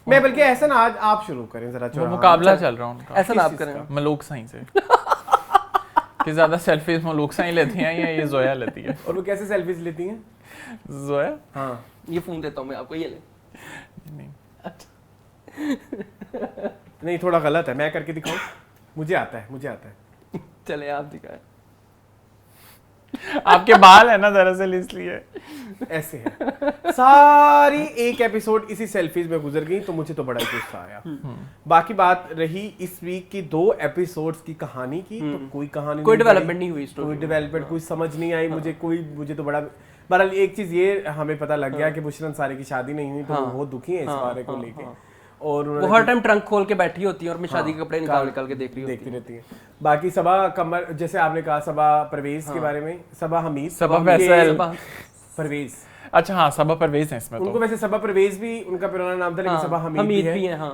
S2: मैं बल्कि एहसन आज आप शुरू करें जरा।
S3: वो मुकाबला चल रहा है उनका,
S1: ऐसा ना आप करें
S3: मलूक साईं से कि ज्यादा सेल्फीज मलूक साईं लेती हैं या ये जोया लेती है।
S2: और वो कैसे सेल्फीज लेती हैं?
S3: जोया,
S2: हाँ
S1: ये फोन देता हूँ मैं आपको, ये ले।
S3: नहीं
S2: नहीं थोड़ा गलत है, मैं करके दिखाऊं? मुझे आता है।
S1: चले आप दिखाएं।
S3: आपके बाल है ना दरअसल इसलिए
S2: ऐसे है। सारी एक एपिसोड इसी सेल्फीज में गुजर गई, तो मुझे तो बड़ा गुस्सा आया। बाकी बात रही इस वीक की 2 एपिसोड्स की कहानी की, तो कोई कहानी
S1: कोई डेवलपमेंट नहीं हुई,
S2: कोई डेवलपमेंट कोई समझ नहीं आई मुझे तो बड़ा। बहरहाल एक चीज ये हमें पता लग गया कि बुशरा अंसारी की शादी नहीं हुई, तो वो बहुत दुखी है इस बारे को लेके, और
S1: वो हर टाइम ट्रंक खोल के बैठी होती है और मैं शादी के कपड़े निकाल के देखती
S2: रहती है। बाकी सबा कमर, जैसे आपने कहा सबा परवेज के बारे में, सबा हमीद,
S3: सबा फैसल,
S2: परवेज,
S3: अच्छा हाँ सबा परवेज है इसमें।
S2: उनको वैसे सबा परवेज भी उनका पुराना नाम था, लेकिन सबा हमीद भी है।
S1: हाँ।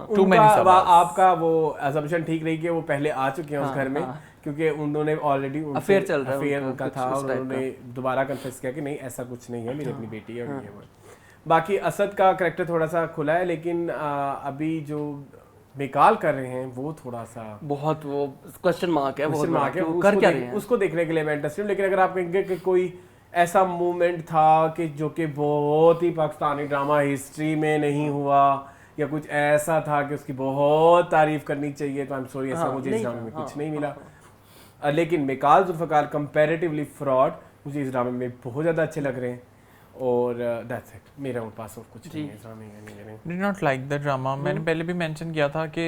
S2: आपका वो असम्पशन ठीक रही कि वो पहले आ चुके हैं उस घर में, क्योंकि उन्होंने ऑलरेडी
S1: अफेयर चल रहा है,
S2: अफेयर उनका था, और उन्होंने दोबारा कन्फेस किया कि नहीं ऐसा कुछ नहीं है, मेरी अपनी बेटी है। बाकी असद का कैरेक्टर थोड़ा सा खुला है, लेकिन अभी जो बेकाल कर रहे हैं वो थोड़ा सा
S1: बहुत वो क्वेश्चन मार्क है,
S2: वो कर क्या रहे हैं उसको देखने के लिए मैं इंटरेस्टेड। लेकिन अगर आप कहेंगे कि कोई ऐसा मूवमेंट था कि जो कि बहुत ही पाकिस्तानी ड्रामा हिस्ट्री में नहीं हुआ, या कुछ ऐसा था कि उसकी बहुत तारीफ करनी चाहिए, तो आई एम सॉरी ऐसा मुझे इस ड्रामे में कुछ नहीं मिला। लेकिन मिकाल जुल्फ़िकार कंपैरेटिवली फ्रॉड मुझे इस ड्रामे में बहुत ज़्यादा अच्छे लग रहे हैं, और दैट्स इट, मेरा पास और कुछ नहीं है इस ड्रामे में।
S3: Did not like the drama. मैंने पहले भी मेंशन किया था कि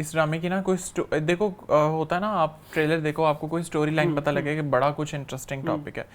S3: इस ड्रामे की ना कोई देखो होता है ना, आप ट्रेलर देखो आपको कोई स्टोरी लाइन पता लगे कि बड़ा कुछ इंटरेस्टिंग टॉपिक है।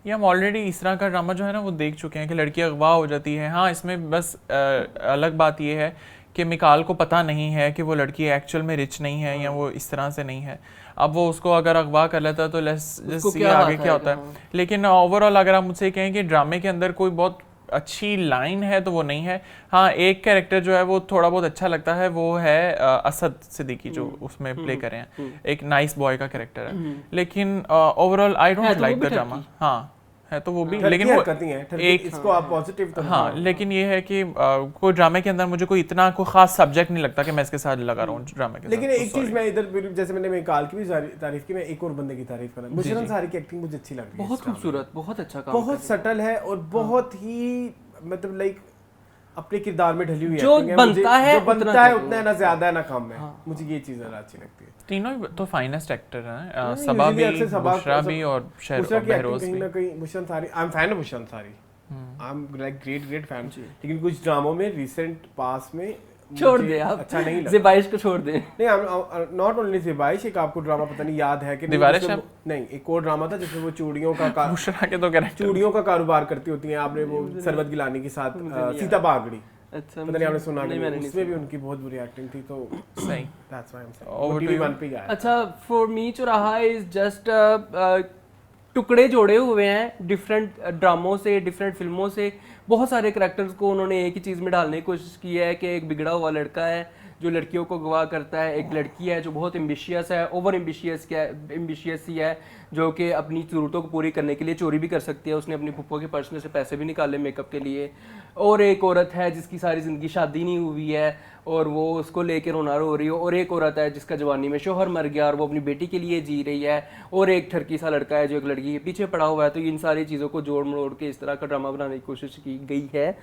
S3: ये हम ऑलरेडी इस तरह का ड्रामा जो है ना वो देख चुके हैं कि लड़की अगवा हो जाती है। हाँ इसमें बस अलग बात ये है कि मिकाल को पता नहीं है कि वो लड़की एक्चुअल में रिच नहीं है या वो इस तरह से नहीं है। अब वो उसको अगर अगवा कर लेता है तो लेट्स आगे क्या होता है। लेकिन ओवरऑल अगर आप मुझसे कहें कि ड्रामे के अंदर कोई बहुत अच्छी लाइन है तो वो नहीं है। हाँ एक कैरेक्टर जो है वो थोड़ा बहुत अच्छा लगता है, वो है असद सिद्दीकी जो उसमें प्ले कर रहे हैं, एक नाइस बॉय का कैरेक्टर है। लेकिन overall I don't like the drama. हाँ है तो वो भी, लेकिन वो
S2: एक इसको आप पॉजिटिव तो
S3: हाँ, लेकिन ये है कि कोई ड्रामे के अंदर मुझे कोई इतना कोई खास सब्जेक्ट नहीं लगता कि मैं इसके साथ लगा रहा हूँ ड्रामे के।
S2: लेकिन एक चीज मैं इधर, जैसे मैंने मिकाल की भी तारीफ की, मैं एक और बंदे की तारीफ करा, बुशरा अंसारी की एक्टिंग मुझे अच्छी लग रही है,
S1: बहुत खूबसूरत, बहुत अच्छा काम,
S2: बहुत सटल है और बहुत ही मतलब लाइक अपने किरदार में ढली हुई
S1: जो बनता है
S2: उतना ना ज्यादा है ना कम है। मुझे ये चीज ज़रा अच्छी लगती है।
S3: तीनों तो फाइनेस्ट एक्टर हैं, सबा भी, बुशरा भी और बहरोज भी।
S2: कहीं ना कहीं Bushra Ansari, I am fan of Bushra Ansari, I am like great fan. लेकिन कुछ ड्रामों में रिसेंट पास में
S1: छोड़ दे आप,
S2: अच्छा नहीं लगा।
S1: ज़िबाइश को छोड़ दे।
S2: नहीं नॉट ओनली ज़िबाइश, एक आपको ड्रामा पता नहीं याद है कि नहीं, एक और ड्रामा था जिसमें वो चूड़ियों का
S3: बुशरा के तो कैरेक्टर
S2: चूड़ियों का कारोबार करती होती हैं। आपने वो सरबत गिलानी के साथ सीता बागड़ी,
S1: अच्छा,
S2: पता नहीं आपने सुना
S1: नहीं, मैंने नहीं
S2: उसमें भी उनकी बहुत बुरी एक्टिंग थी तो
S3: सही
S2: that's why I am saying
S3: Over
S2: वो
S3: to
S2: टीवी
S3: you.
S2: 1 पे गया
S1: अच्छा, फॉर मी चौराहा इज जस्ट टुकड़े जोड़े हुए हैं डिफरेंट ड्रामों से, डिफरेंट फिल्मों से। बहुत सारे करैक्टर्स को उन्होंने एक ही चीज़ में डालने की कोशिश की है कि एक बिगड़ा हुआ लड़का है जो लड़कियों को गवाह करता है, एक लड़की है जो बहुत एम्बिशियस है, ओवर एम्बिशियस ही है, जो कि अपनी ज़रूरतों को पूरी करने के लिए चोरी भी कर सकती है। उसने अपनी पप्पो के पर्स में से पैसे भी निकाले मेकअप के लिए। और एक औरत है जिसकी सारी ज़िंदगी शादी नहीं हुई है और वो उसको लेकर रोना रो रही हो। और एक औरत है जिसका जवानी में शोहर मर गया और वो अपनी बेटी के लिए जी रही है। और एक ठरकी सा लड़का है जो एक लड़की के पीछे पड़ा हुआ है। तो इन सारी चीज़ों को जोड़ मरोड़ के इस तरह का ड्रामा बनाने की कोशिश की गई है,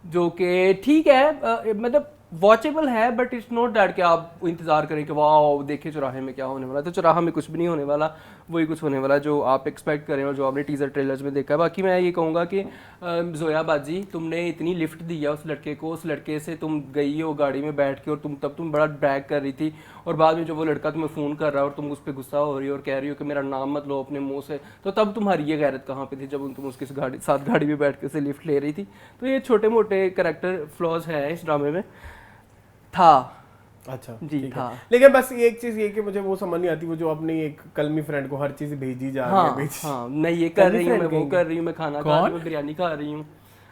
S1: जो कि ठीक है, मतलब वॉचेबल है, बट इट्स नॉट दैट कि आप इंतज़ार करें कि वाह देखिए चौराहे में क्या होने वाला है। तो चौराहा में कुछ भी नहीं होने वाला, वही कुछ होने वाला जो आप एक्सपेक्ट करें और जो आपने टीज़र ट्रेलर्स में देखा है। बाकी मैं ये कहूँगा कि जोया बाजी, तुमने इतनी लिफ्ट दी है उस लड़के को, उस लड़के से तुम गई हो गाड़ी में बैठ के और तुम बड़ा ब्रैग कर रही थी, और बाद में जब वो लड़का तुम्हें फ़ोन कर रहा है और तुम उस पर गुस्सा हो रही हो और कह रही हो कि मेरा नाम मत लो अपने मुँह से, तो तब तुम्हारी ये गैरत कहाँ पे थी जब तुम उसके साथ गाड़ी में बैठ के उसे लिफ्ट ले रही थी। तो ये छोटे मोटे करैक्टर फ्लॉज हैं इस ड्रामे में था।
S2: अच्छा
S1: जी
S2: ठीक
S1: था।
S2: है। लेकिन बस एक चीज ये कि मुझे वो समझ नहीं आती, वो जो अपनी एक कलमी फ्रेंड को हर चीज भेजी जा रही है,
S1: हाँ, मैं ये कर रही हूँ, मैं वो कर रही हूँ, मैं खाना खा रही हूँ, मैं बिरयानी खा रही हूँ।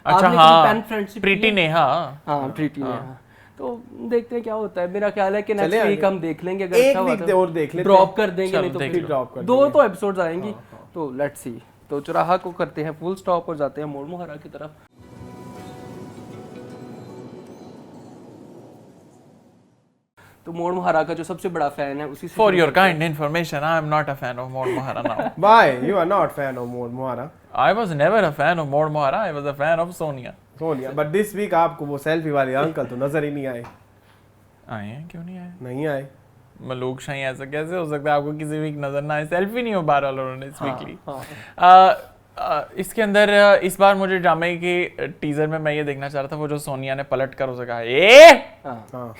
S3: अच्छा हाँ, प्रीति नेहा,
S1: हाँ प्रीति नेहा। तो देखते हैं क्या होता है। मेरा ख्याल है कि नेक्स्ट
S2: चले
S1: वीक हम देख लेंगे, अगर
S2: एक
S1: अच्छा हुआ
S2: वीक
S1: तो
S2: और देख लेते
S1: ड्रॉप कर देंगे,
S3: चलो,
S1: नहीं तो
S3: देख
S1: फिर
S3: लो।
S2: ड्रॉप कर
S1: दो तो एपिसोड्स आएंगी। तो लेट्स सी। तो चौराहा को करते हैं फुल स्टॉप और जाते हैं मोड़ मुहारा की तरफ। तो मोड़ मुहारा का जो सबसे बड़ा फैन है उसी से
S3: For your kind information, I am not a fan of Mode Mohara now.
S2: Why you are not fan of Mode Mohara?
S3: I was never a fan of Mode Mohara. I was a fan of Sonia.
S2: Sonia, but this week आपको वो selfie वाले uncle तो नजर ही नहीं आए।
S3: आए हैं, क्यों नहीं आए?
S2: नहीं आए।
S3: मलूक शाही ऐसा कैसे हो सकता है आपको किसी वीक नजर ना आए? सेल्फी नहीं हो पा रहा उन्होंने इस वीकली। इसके अंदर इस बार मुझे ड्रामे के टीजर में मैं ये देखना चाह रहा था, वो जो सोनिया ने पलट कर उसे कहा
S2: हाँ।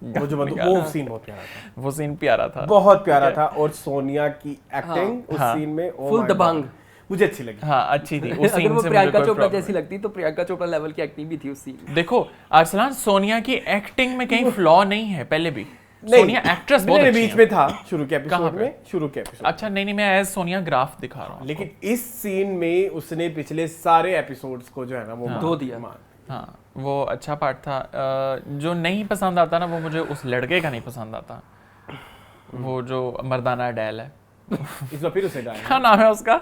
S2: वो जो वो सीन बहुत प्यारा था।
S3: वो सीन प्यारा था,
S2: बहुत प्यारा था। और सोनिया की एक्टिंग उस सीन में
S1: फुल दबंग,
S2: मुझे अच्छी लगी।
S3: हाँ अच्छी थी। उस
S1: अगर
S3: सीन
S1: वो
S3: से
S1: प्रियंका
S3: मुझे
S1: चोपड़ा जैसी लगती तो प्रियंका चोपड़ा लेवल की एक्टिंग भी थी उस सीन में।
S3: देखो अरसलान, सोनिया की एक्टिंग में कहीं फ्लॉ नहीं है पहले भी। सोनिया एक्ट्रेस बहुत अच्छी
S2: बीच
S3: है।
S2: में था शुरू के एपिसोड।
S3: अच्छा नहीं, मैं एज सोनिया ग्राफ दिखा रहा हूँ।
S2: लेकिन इस सीन में उसने पिछले सारे एपिसोड्स को जो है ना वो
S1: धो दिया।
S3: हाँ वो अच्छा पार्ट था। जो नहीं पसंद आता ना, वो मुझे उस लड़के का नहीं पसंद आता, वो जो मर्दाना डैल है।
S2: इस बार फिर उसे डाला।
S3: क्या नाम है उसका?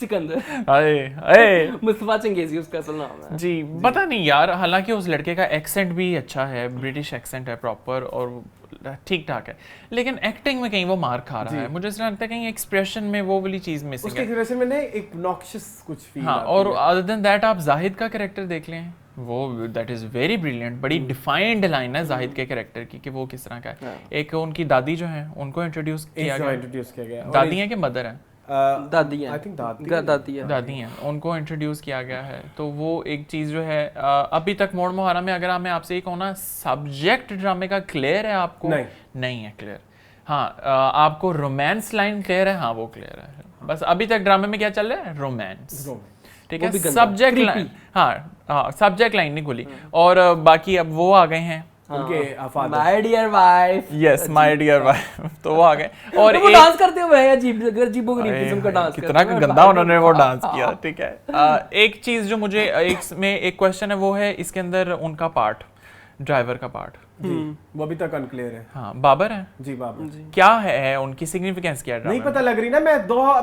S1: सिकंदर।
S3: अरे
S1: मुस्तफा चंगेजी उसका असल नाम है।
S3: जी पता नहीं यार, हालांकि उस लड़के का एक्सेंट भी अच्छा है, ब्रिटिश एक्सेंट है प्रॉपर और ठीक ठाक है, लेकिन एक्टिंग में कहीं वो मार खा रहा है। मुझे ऐसा लगता है कहीं एक्सप्रेशन में वो वाली चीज मिसिंग है।
S2: उसके एक्सप्रेशन में ना एक नॉक्शियस कुछ फील
S3: हाँ, और अदर देन दैट आप जाहिद का कैरेक्टर देख लें, वो दैट इज वेरी ब्रिलियंट। बड़ी डिफाइंड लाइन है जाहिद के कैरेक्टर की कि वो किस तरह का है। एक उनकी दादी जो है उनको इंट्रोड्यूस किया गया। दादी है कि मदर है?
S1: दादी है,
S2: आई थिंक
S3: दादी हैं, उनको इंट्रोड्यूस किया गया है। तो वो एक चीज़ जो है अभी तक मोड़ मुहारा में, अगर मैं आपसे ये कहूँ ना, सब्जेक्ट ड्रामे का क्लियर है आपको? नहीं है क्लियर। हाँ आपको रोमांस लाइन क्लियर है? हाँ वो क्लियर है। बस अभी तक ड्रामे में क्या चल रहा है? रोमांस, ठीक है। सब्जेक्ट लाइन, हाँ सब्जेक्ट लाइन नहीं खुली। और बाकी अब वो आ गए हैं
S2: उनके
S1: my dear wife.
S3: Yes my dear wife, तो वो आ गए। और
S1: वो डांस करते हुए अजीबोगरीब किस्म का डांस,
S3: कितना गंदा उन्होंने वो डांस किया, ठीक है। एक चीज जो मुझे एक क्वेश्चन है, वो है इसके अंदर उनका पार्ट, ड्राइवर का पार्ट,
S2: वो अभी तक अनक्लियर है।
S3: हाँ बाबर है
S2: जी, बाबर
S3: क्या है उनकी सिग्निफिकेंस क्या है?
S2: नहीं पता लग रही ना। मैं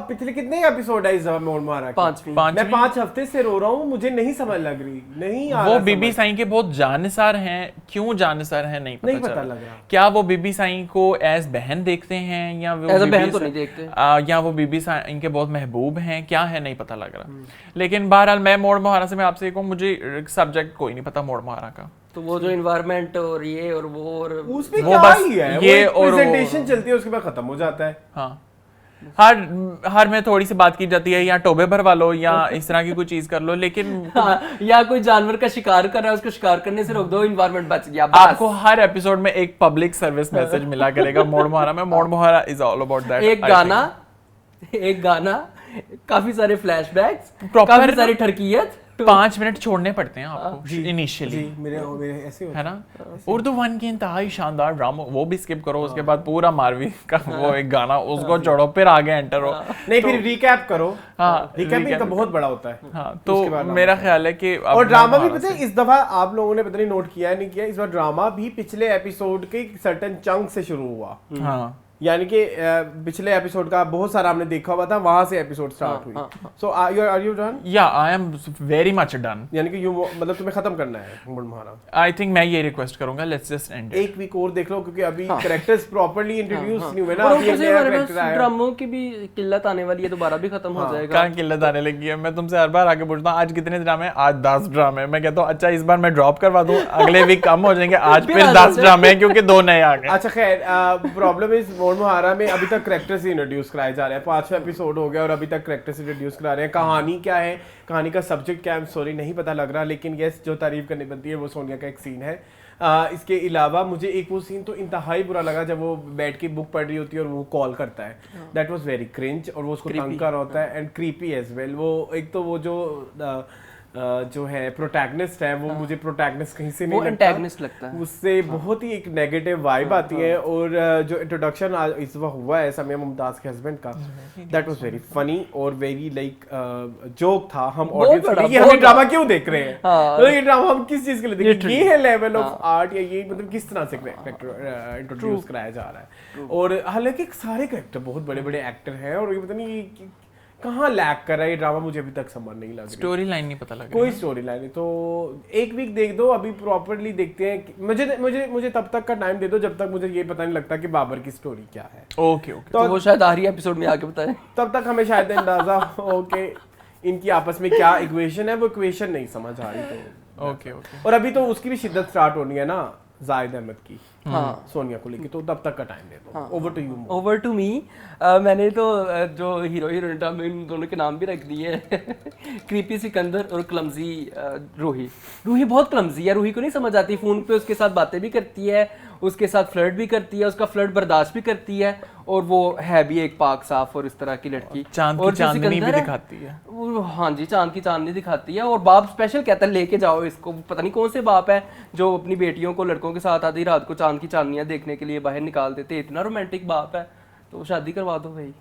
S2: पिछले कितने एपिसोड है इस मोड़ मुहारा के? मैं 5 हफ्ते से रो रहा हूँ, मुझे नहीं समझ लग रही, नहीं आ
S3: वो बीबी साईं के बहुत जानसार हैं। क्यों जानसार हैं नहीं पता
S2: लग रहा।
S3: क्या वो बीबी साईं को एज बहन देखते हैं या वो
S1: बहन तो नहीं देखते,
S3: या वो बीबी साईं के बहुत महबूब हैं? क्या है नहीं पता लग रहा। लेकिन बहरहाल मैं मोड़ मुहारा से मैं आपसे कहूँ, मुझे सब्जेक्ट कोई नहीं पता मोड़ मुहारा का।
S1: तो वो जो एनवायरनमेंट और ये और वो और
S2: उसमें
S3: वो
S2: क्या
S3: बस
S2: ही है,
S3: ये
S2: वो प्रेजेंटेशन चलती है, उसके बाद खत्म हो जाता है।
S3: हाँ हर में थोड़ी सी बात की जाती है, या टोबे भरवा लो या इस तरह की कोई चीज कर लो, लेकिन
S1: या कोई जानवर का शिकार कर रहा है, उसको शिकार करने से रोक दो, एनवायरनमेंट बच गया।
S3: आपको हर एपिसोड में एक पब्लिक सर्विस मैसेज मिला करेगा मोड़ मुहारा में। मोड़ मुहारा इज ऑल अबाउट दैट।
S1: एक गाना, काफी सारे फ्लैशबैक्स, काफी सारी ठरकियत
S3: 5 मिनट छोड़ने पड़ते हैं आपको इनिशियली,
S2: जी मेरे ऐसे होता
S3: है ना। उर्दू 1 की इंतहाई शानदार ड्रामा, वो भी स्किप करो, उसके बाद पूरा मारवी का वो एक गाना उसको छोड़ो, फिर आगे एंटर हो।
S2: नहीं, फिर रिकैप करो।
S3: हाँ,
S2: रिकैप इनका बहुत बड़ा होता है।
S3: हाँ, तो मेरा ख्याल है कि
S2: और ड्रामा भी पता है इस दफा आप लोगों ने पता नहीं नोट किया है नहीं किया, इस बार ड्रामा भी पिछले एपिसोड के सर्टेन चंक से शुरू हुआ।
S3: हाँ,
S2: यानी कि पिछले एपिसोड का बहुत सारा हमने देखा हुआ था, वहां से एपिसोड स्टार्ट हुई। सो आर यू डन?
S3: या I am very much done.
S2: यानी कि यू मतलब तुम्हें खत्म करना है मोड़ महारा?
S3: आई थिंक मैं ये रिक्वेस्ट करूंगा, लेट्स जस्ट एंड
S2: एक वीक और देख लो, क्योंकि अभी कैरेक्टर्स प्रॉपर्ली इंट्रोड्यूस नहीं हुए ना।
S1: और
S2: अभी
S1: ऊपर से
S2: नया
S1: हमारे
S2: कैरेक्टर
S1: पास
S2: आया।
S1: ड्रामों की भी किल्लत आने वाली है, दोबारा भी खत्म हो जाएगा।
S3: कहाँ किल्लत आने लगी है? मैं तुमसे हर बार आके पूछता हूँ आज कितने ड्रामे? आज 10 ड्रामे। मैं कहता हूँ अच्छा इस बार मैं ड्रॉप करवा दूं, अगले वीक कम हो जाएंगे, आज फिर 10 ड्रामे क्योंकि 2 नए आ गए।
S2: अच्छा खैर, प्रॉब्लम इज मोड़ महारा में अभी तक कैरेक्टर्स ही इंट्रोड्यूस कराए जा रहे हैं। 5वां एपिसोड हो गया और अभी तक कैरेक्टर्स इंट्रोड्यूस करा रहे हैं। कहानी क्या है, कहानी का सब्जेक्ट क्या है, सॉरी नहीं पता लग रहा, लेकिन यस जो तारीफ करनी बनती है वो सोनिया का एक सीन है। इसके अलावा मुझे एक वो सीन तो इंतहाई बुरा लगा जब वो बैठ के बुक पढ़ रही होती है और वो कॉल करता है। दैट वाज वेरी क्रिंज, और वो उसको तंग कर होता है एंड क्रीपी एज वेल। वो एक तो वो जो है प्रोटैगनिस्ट है, वो मुझे प्रोटैगनिस्ट कहीं से नहीं
S1: वो एंटेगनिस्ट लगता है।
S2: उससे बहुत ही एक नेगेटिव वाइब आती है। और जो इंट्रोडक्शन इस वक्त हुआ है समिया मुमताज के हस्बैंड का, दैट वाज वेरी फनी और वेरी लाइक जोक था। हम ऑडियंस के लिए हम ड्रामा क्यों देख रहे हैं, तो ये ड्रामा हम किस चीज के लिए देख रहे हैं? ये है लेवल ऑफ आर्ट, या ये मतलब किस तरह से कैरेक्टर इंट्रोड्यूस कराया जा रहा है। और हालांकि सारे कैरेक्टर बहुत बड़े बड़े एक्टर हैं, और ये पता नहीं कहाँ लैग कर रहा है ये ड्रामा, मुझे अभी तक समझ नहीं लग रही।
S3: स्टोरी लाइन नहीं पता लग रही,
S2: कोई स्टोरी लाइन नहीं। तो एक वीक देख दो, अभी प्रॉपर्ली देखते हैं। मुझे तब तक का टाइम दे दो जब तक मुझे ये पता नहीं लगता कि बाबर की स्टोरी क्या है।
S3: ओके ओके,
S1: तो वो शायद आखिरी एपिसोड में आके बताएं।
S2: तब तक हमें शायद अंदाजा हो कि इनकी आपस में क्या इक्वेशन है, वो इक्वेशन नहीं समझ आ रही। तो
S3: ओके ओके।
S2: और अभी तो उसकी भी शिद्दत स्टार्ट होनी है ना, जाहिद अहमद की,
S1: हाँ,
S2: सोनिया को लेके, तो तब तक का टाइम दे दो। Over to you.
S1: Over to me. मैंने तो जो हीरो हीरोइन में इन दोनों के नाम भी रख दिए हैं क्रीपी सिकंदर और क्लमजी रूही। रूही बहुत क्लमजी है, रूही को नहीं समझ आती। फोन पे उसके साथ बातें भी करती है, उसके साथ फ्लर्ट भी करती है, उसका फ्लर्ट बर्दाश्त भी करती है, और वो है भी एक पाक साफ और इस तरह की लड़की।
S3: चांद की चांदनी भी दिखाती है।
S1: हाँ जी, चांद की चांदनी दिखाती है। और बाप स्पेशल कहता है लेके जाओ इसको, पता नहीं कौन से बाप है जो अपनी बेटियों को लड़कों के साथ आधी रात को चांद की चांदनियां देखने के लिए बाहर निकाल देते। इतना रोमांटिक बाप है, तो शादी करवा दो भाई,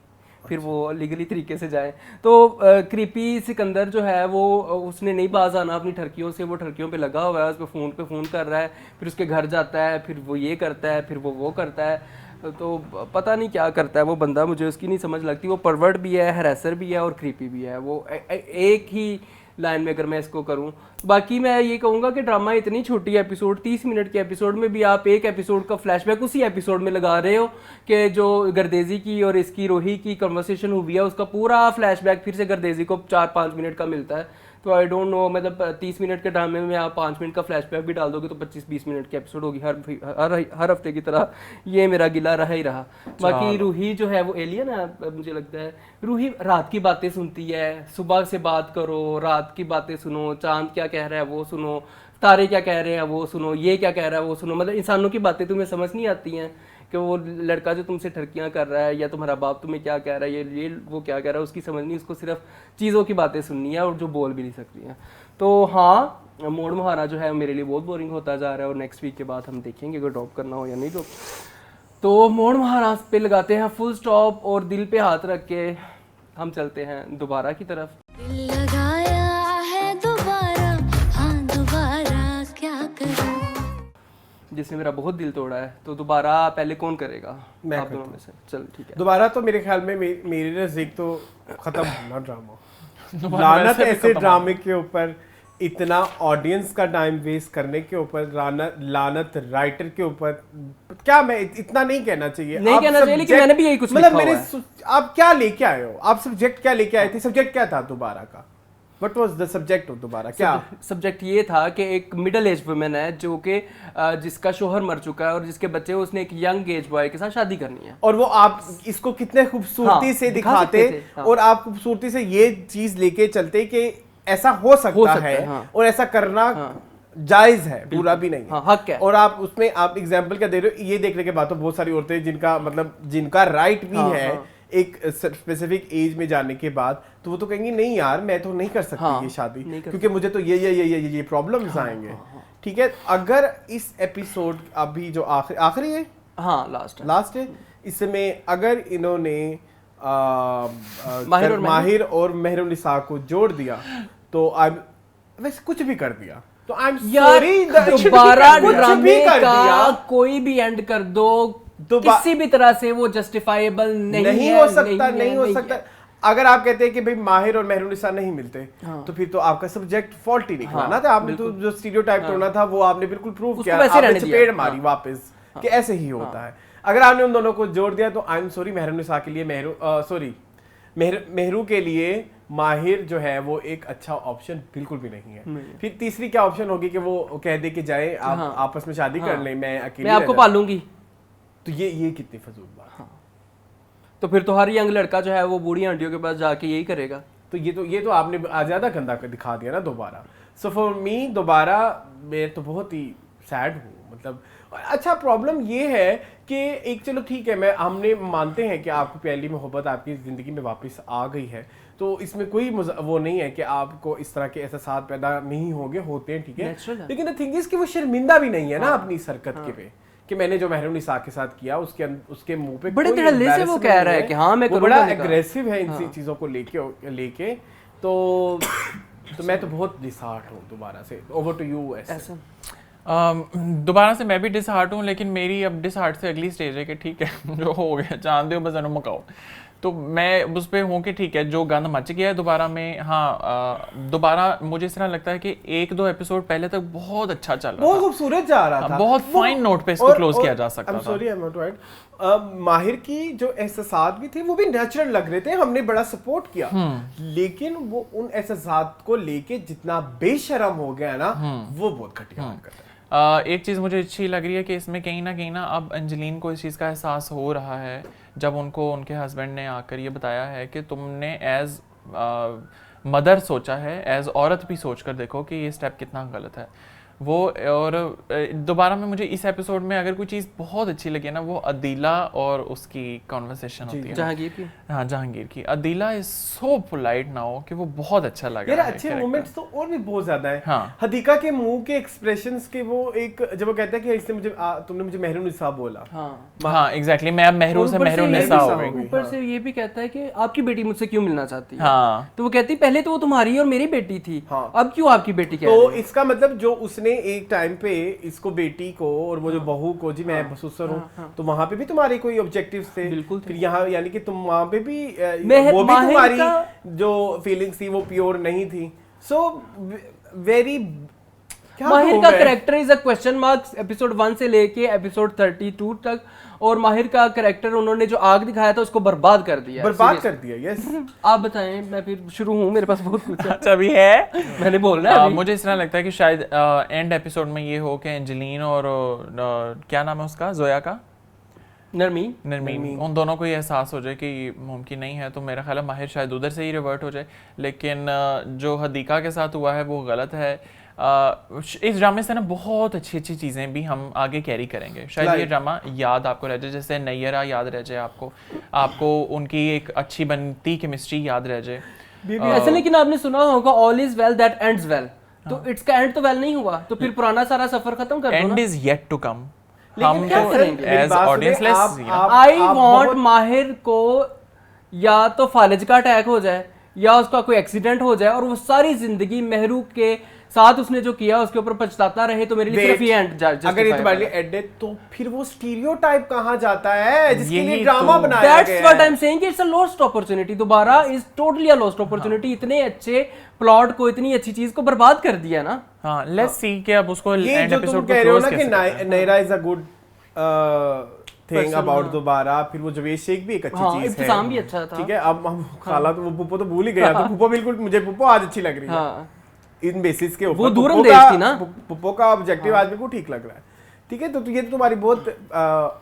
S1: फिर वो लीगली तरीके से जाए। तो क्रीपी सिकंदर जो है वो उसने नहीं बाज आना अपनी ठरकियों से, वो ठरकियों पे लगा हुआ है, उस पर फ़ोन कर रहा है, फिर उसके घर जाता है, फिर वो ये करता है, फिर वो करता है। तो पता नहीं क्या करता है वो बंदा, मुझे उसकी नहीं समझ लगती। वो परवर्ट भी है, हैरेसर भी है और क्रीपी भी है। वो एक ही लाइन में अगर मैं इसको करूं। बाकी मैं ये कहूँगा कि ड्रामा इतनी छोटी एपिसोड, 30 मिनट के एपिसोड में भी आप एक एपिसोड का फ्लैशबैक उसी एपिसोड में लगा रहे हो कि जो गर्देजी की और इसकी रोही की कन्वर्सेशन हुई है उसका पूरा फ्लैशबैक फिर से गर्देजी को 4-5 मिनट का मिलता है। तो आई डोंट नो, मतलब 30 मिनट के ड्रामे में आप 5 मिनट का फ्लैशबैक भी डाल दोगे तो 25-20 मिनट की एपिसोड होगी हर हफ्ते की तरह। ये मेरा गिला रहा ही रहा। बाकी रूही जो है वो एलियन है, मुझे लगता है। रूही रात की बातें सुनती है, सुबह से बात करो, रात की बातें सुनो, चांद क्या कह रहा है वो सुनो, तारे क्या कह रहे हैं वो सुनो, ये क्या कह रहा है वो सुनो। मतलब इंसानों की बातें तुम्हें समझ नहीं आती हैं कि वो लड़का जो तुमसे ठरकियाँ कर रहा है या तुम्हारा बाप तुम्हें क्या कह रहा है, ये वो क्या कह रहा है, उसकी समझ नहीं, उसको सिर्फ चीज़ों की बातें सुननी है और जो बोल भी नहीं सकती हैं। तो हाँ, मोड़ मुहारा जो है मेरे लिए बहुत बोरिंग होता जा रहा है और नेक्स्ट वीक के बाद हम देखेंगे अगर ड्रॉप करना हो या नहीं ड्रॉप। तो मोड़ मुहारा पे लगाते हैं फुल स्टॉप और दिल पे हाथ रख के हम चलते हैं दोबारा की तरफ। जिसने मेरा बहुत दिल तोड़ा है, तो दोबारा पहले कौन करेगा? आप दोनों में से। चल ठीक है।
S2: दोबारा तो मेरे ख्याल में मेरी नजदीक तो खत्म होना ड्रामा। लानत ऐसे ड्रामे के ऊपर, इतना ऑडियंस का टाइम वेस्ट करने के ऊपर, लानत राइटर के ऊपर। क्या मैं इतना नहीं कहना चाहिए,
S1: नहीं कहना चाहिए, लेकिन मैंने भी यही कुछ लिखा हुआ है।
S2: आप क्या लेके आए हो? आप सब्जेक्ट क्या लेके आए थे? सब्जेक्ट क्या था दोबारा का? What was the subject of दोबारा? क्या
S1: सब्जेक्ट ये था कि एक मिडिल एज वुमेन है जो कि जिसका शोहर मर चुका है और जिसके बच्चे, उसने एक यंग एज बॉय के साथ शादी करनी है।
S2: और वो आप इसको कितने खूबसूरती से दिखाते और आप खूबसूरती से ये चीज लेके चलते कि ऐसा हो सकता है और ऐसा करना जायज है, बुरा भी नहीं है,
S1: हक है।
S2: और आप उसमें आप एग्जाम्पल क्या दे रहे हो? ये देखने के बाद तो बहुत सारी औरतें जिनका मतलब जिनका राइट भी है एक स्पेसिफिक एज में जाने के बाद तो वो तो कहेंगी नहीं यार मैं तो नहीं कर सकती ये शादी क्योंकि मुझे तो ये प्रॉब्लम्स आएंगे। ठीक है, अगर इस एपिसोड अभी जो आखिरी है,
S1: हाँ लास्ट है,
S2: इसमें अगर इन्होंने
S1: माहिर
S2: और मेहरुनिसा को जोड़ दिया तो अब वैसे कुछ भी कर दिया तो आई एम
S1: यार
S2: सॉरी
S1: दोबारा ड्रामे का कोई भी एंड कर दो किसी भी तरह से वो जस्टिफाइबल नहीं
S2: हो सकता। अगर आप कहते हैं कि भाई माहिर और मेहरुनिसा नहीं मिलते तो फिर तो आपका सब्जेक्ट फॉल्ट ही निकला ना था। आपने तो जो स्टीरियोटाइप तोड़ना था वो आपने बिल्कुल प्रूव किया, आपने चपेट मारी वापस कि ऐसे ही होता है। अगर आपने उन दोनों को जोड़ दिया तो आई एम सॉरी मेहरुनिसा के लिए मेहरू के लिए माहिर जो है वो एक अच्छा ऑप्शन बिल्कुल भी नहीं है। फिर तीसरी क्या ऑप्शन होगी कि वो कह दे कि जाए आप आपस में शादी कर लें, मैं अकेली
S1: मैं आपको पालूंगी,
S2: तो ये कितनी फजूल बात।
S1: तो फिर तो हर यंग लड़का जो है वो बूढ़ी आंटियों के पास जाके यही करेगा।
S2: तो ये तो आपने ज्यादा गंदा दिखा दिया ना दोबारा। सो फॉर मी दोबारा मैं तो बहुत ही सैड हूँ। मतलब अच्छा प्रॉब्लम ये है कि एक चलो ठीक है, हमने मानते हैं कि आपकी पहली मोहब्बत आपकी ज़िंदगी में वापस आ गई है तो इसमें कोई वो नहीं है कि आपको इस तरह के एहसास पैदा नहीं होते हैं, ठीक है। लेकिन द थिंग इज कि वो शर्मिंदा भी नहीं है ना अपनी इस हरकत के पे कि मैंने जो मेहरुनिसा के साथ किया उसके मुंह पे
S1: बड़े धड़ल्ले से वो कह रहा है कि हाँ मैं करूंगा,
S2: बड़ा एग्रेसिव है इन चीज़ों को लेके तो मैं तो बहुत डिसहार्ट हूँ दोबारा से। ओवर टू यू ऐसे।
S3: दोबारा से मैं भी डिसहार्ट हूँ, लेकिन मेरी अब डिसहार्ट से अगली स्टेज है कि ठीक है जो हो गया जानते हो बस मकाओ। तो मैं उस पर हूँ कि ठीक है जो गंद मच गया है दोबारा में। हाँ दोबारा मुझे इस तरह लगता है कि 1-2 एपिसोड पहले तक बहुत अच्छा चल रहा था,
S2: बहुत खूबसूरत जा रहा था,
S3: बहुत फाइन नोट पे इसको क्लोज किया जा सकता था।
S2: Sorry I am not right. माहिर की जो एहसास भी थे वो भी नेचुरल लग रहे थे, हमने बड़ा सपोर्ट किया, लेकिन वो उन एहसास को लेके जितना बेशरम हो गया ना वो बहुत घटिया हरकत है।
S3: एक चीज़ मुझे अच्छी लग रही है कि इसमें कहीं ना अब अंजलीन को इस चीज़ का एहसास हो रहा है जब उनको उनके हस्बैंड ने आकर ये बताया है कि तुमने एज मदर सोचा है, एज औरत भी सोच कर देखो कि ये स्टेप कितना गलत है वो। और दोबारा में मुझे इस एपिसोड में अगर कोई चीज़ बहुत अच्छी लगी ना वो अदीला और उसकी कॉन्वर्सेशन होती है
S1: जहांगीर की।
S3: हाँ जहांगीर की। Adeela is so polite now कि वो बहुत अच्छा लगा
S2: यार। अच्छे मोमेंट्स तो और भी बहुत ज्यादा है।
S3: हाँ।
S2: हदीका के मुंह के एक्सप्रेशंस के वो एक जब वो कहता है कि इसने तुमने मुझे मेहरुनिसा बोला।
S3: हाँ एग्जैक्टली मैं अब मेहरुनिसा हो गई।
S1: ऊपर से ये भी कहता है कि आपकी बेटी मुझसे क्यों मिलना चाहती है।
S3: हाँ।
S1: तो वो कहती पहले तो वो तुम्हारी और मेरी बेटी थी, अब क्यों आपकी बेटी कह रही है।
S2: तो इसका मतलब जो उसने एक टाइम पे इसको बेटी को और वो जो बहू को जी मैं ससुर हूँ तो वहां पे भी तुम्हारे कोई ऑब्जेक्टिव्स थे।
S1: बिल्कुल
S2: फिर यहाँ यानी कि तुम वहां पे भी वो भी तुम्हारी जो फीलिंग्स थी वो प्योर नहीं थी। सो वेरी
S1: माहिर का character is a question mark episode 1 से लेके एपिसोड 32 तक। और माहिर का कैरेक्टर उन्होंने जो आग दिखाया था उसको बर्बाद कर दिया। यस। आप बताएं, मैं फिर शुरू हूँ, मेरे पास बहुत कुछ
S3: अच्छा भी है
S1: मैंने बोलना है।
S3: मुझे इस तरह लगता है कि शायद एंड एपिसोड में ये हो कि एंजेलिन और क्या नाम है उसका, जोया का, नरमीन, उन दोनों को ये एहसास हो जाए कि मुमकिन नहीं है। तो मेरा ख्याल है माहिर शायद उधर से ही रिवर्ट हो जाए। लेकिन जो हदीका के साथ हुआ है वो गलत है। इस ड्रामे से ना बहुत अच्छी चीज़ें भी हम आगे कैरी करेंगे। शायद ये ड्रामा याद आपको रह जाए, जैसे नैयरा याद रह जाए आपको उनकी एक अच्छी बनती केमिस्ट्री याद रह जाए
S1: ऐसे। लेकिन आपने सुना होगा all is well that ends well, तो इट्स का एंड तो वेल नहीं हुआ, तो फिर पुराना सारा सफर खत्म कर दो ना।
S3: End is yet to come.
S1: हम क्या करेंगे
S3: एज ऑडियंस?
S1: आई वांट माहिर को या तो फालिज का अटैक हो जाए या उसका कोई एक्सीडेंट हो जाए और वो सारी जिंदगी मेहरू के साथ उसने जो किया उसके ऊपर पछताता रहे, तो मेरे लिए सिर्फ ये एंड
S2: अगर ये तुम्हारे लिए एंड है तो फिर वो स्टीरियोटाइप कहां जाता है जिसके लिए ड्रामा बनाया गया है।
S1: That's what I am saying, it's a lost opportunity. Dobara is totally a lost opportunity. इतने अच्छे प्लॉट को, इतनी अच्छी चीज को बर्बाद कर दिया ना।
S3: हां लेट्स सी कि अब उसको एंड एपिसोड को
S2: कह रहे हो ना कि Naira is a good thing about Dobara. फिर वो जवेद शेख भी एक अच्छी चीज है,
S1: इंतजाम भी अच्छा था।
S2: ठीक है, अब हम खाला तो वो पुप्पो तो भूल ही गया। तो पुप्पो बिल्कुल मुझे पुप्पो आज अच्छी लग रही है इन बेसिस के ऊपर।
S1: वो दूरंदेश थी ना,
S2: पुप्पो का ऑब्जेक्टिव आज बिल्कुल ठीक लग रहा है। ठीक है, तो ये तो तुम्हारी बहुत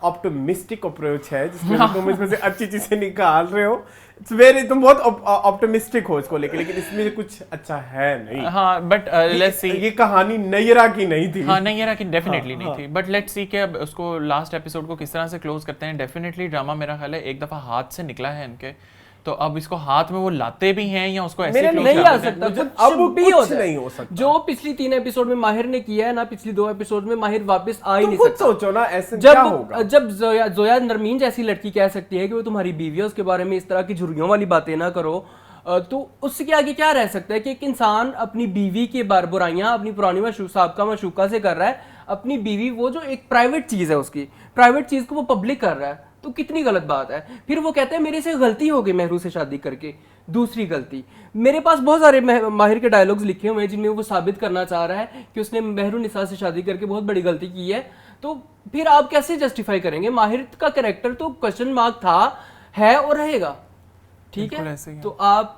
S2: ऑप्टिमिस्टिक अप्रोच है जिसमें तुम इसमें से अच्छी चीजें निकाल रहे हो। इट्स वेरी, तुम बहुत ऑप्टिमिस्टिक हो इसको लेके, लेकिन इसमें कुछ अच्छा है नहीं।
S3: हाँ बट लेट्स सी,
S2: ये कहानी नैयरा की नहीं थी।
S3: हाँ नैयरा की डेफिनेटली नहीं थी, बट लेट्स सी कि अब उसको लास्ट एपिसोड को किस तरह से क्लोज करते हैं। डेफिनेटली ड्रामा मेरा ख्याल है एक दफा हाथ से निकला है इनके, तो अब इसको हाथ में वो लाते भी हैं या उसको ऐसे
S1: नहीं आ सकता,
S2: अब
S1: भी
S2: कुछ नहीं हो सकता।
S1: जो पिछली 3 एपिसोड में माहिर ने किया है ना, पिछली 2 एपिसोड में माहिर वापस आ ही नहीं
S2: खुद
S1: सकता।
S2: सोचो ना ऐसे क्या होगा।
S1: जब जोया नरमीन जैसी लड़की कह सकती है कि वो तुम्हारी बीवी है, उसके बारे में इस तरह की झुर्रियों वाली बातें ना करो, तो उसके आगे क्या रह सकता है कि एक इंसान अपनी बीवी की बुराइयां अपनी पुरानी साबका मशूका से कर रहा है। अपनी बीवी वो जो एक प्राइवेट चीज है, उसकी प्राइवेट चीज को वो पब्लिक कर रहा है, तो कितनी गलत बात है। फिर वो कहते हैं मेरे से गलती हो गई महरू से शादी करके। दूसरी गलती, मेरे पास बहुत सारे माहिर के डायलॉग्स लिखे हुए हैं जिनमें वो साबित करना चाह रहा है कि उसने महरू निसा से शादी करके बहुत बड़ी गलती की है। तो फिर आप कैसे जस्टिफाई करेंगे? माहिर का कैरेक्टर तो क्वेश्चन मार्क था, है और रहेगा, ठीक है? तो आप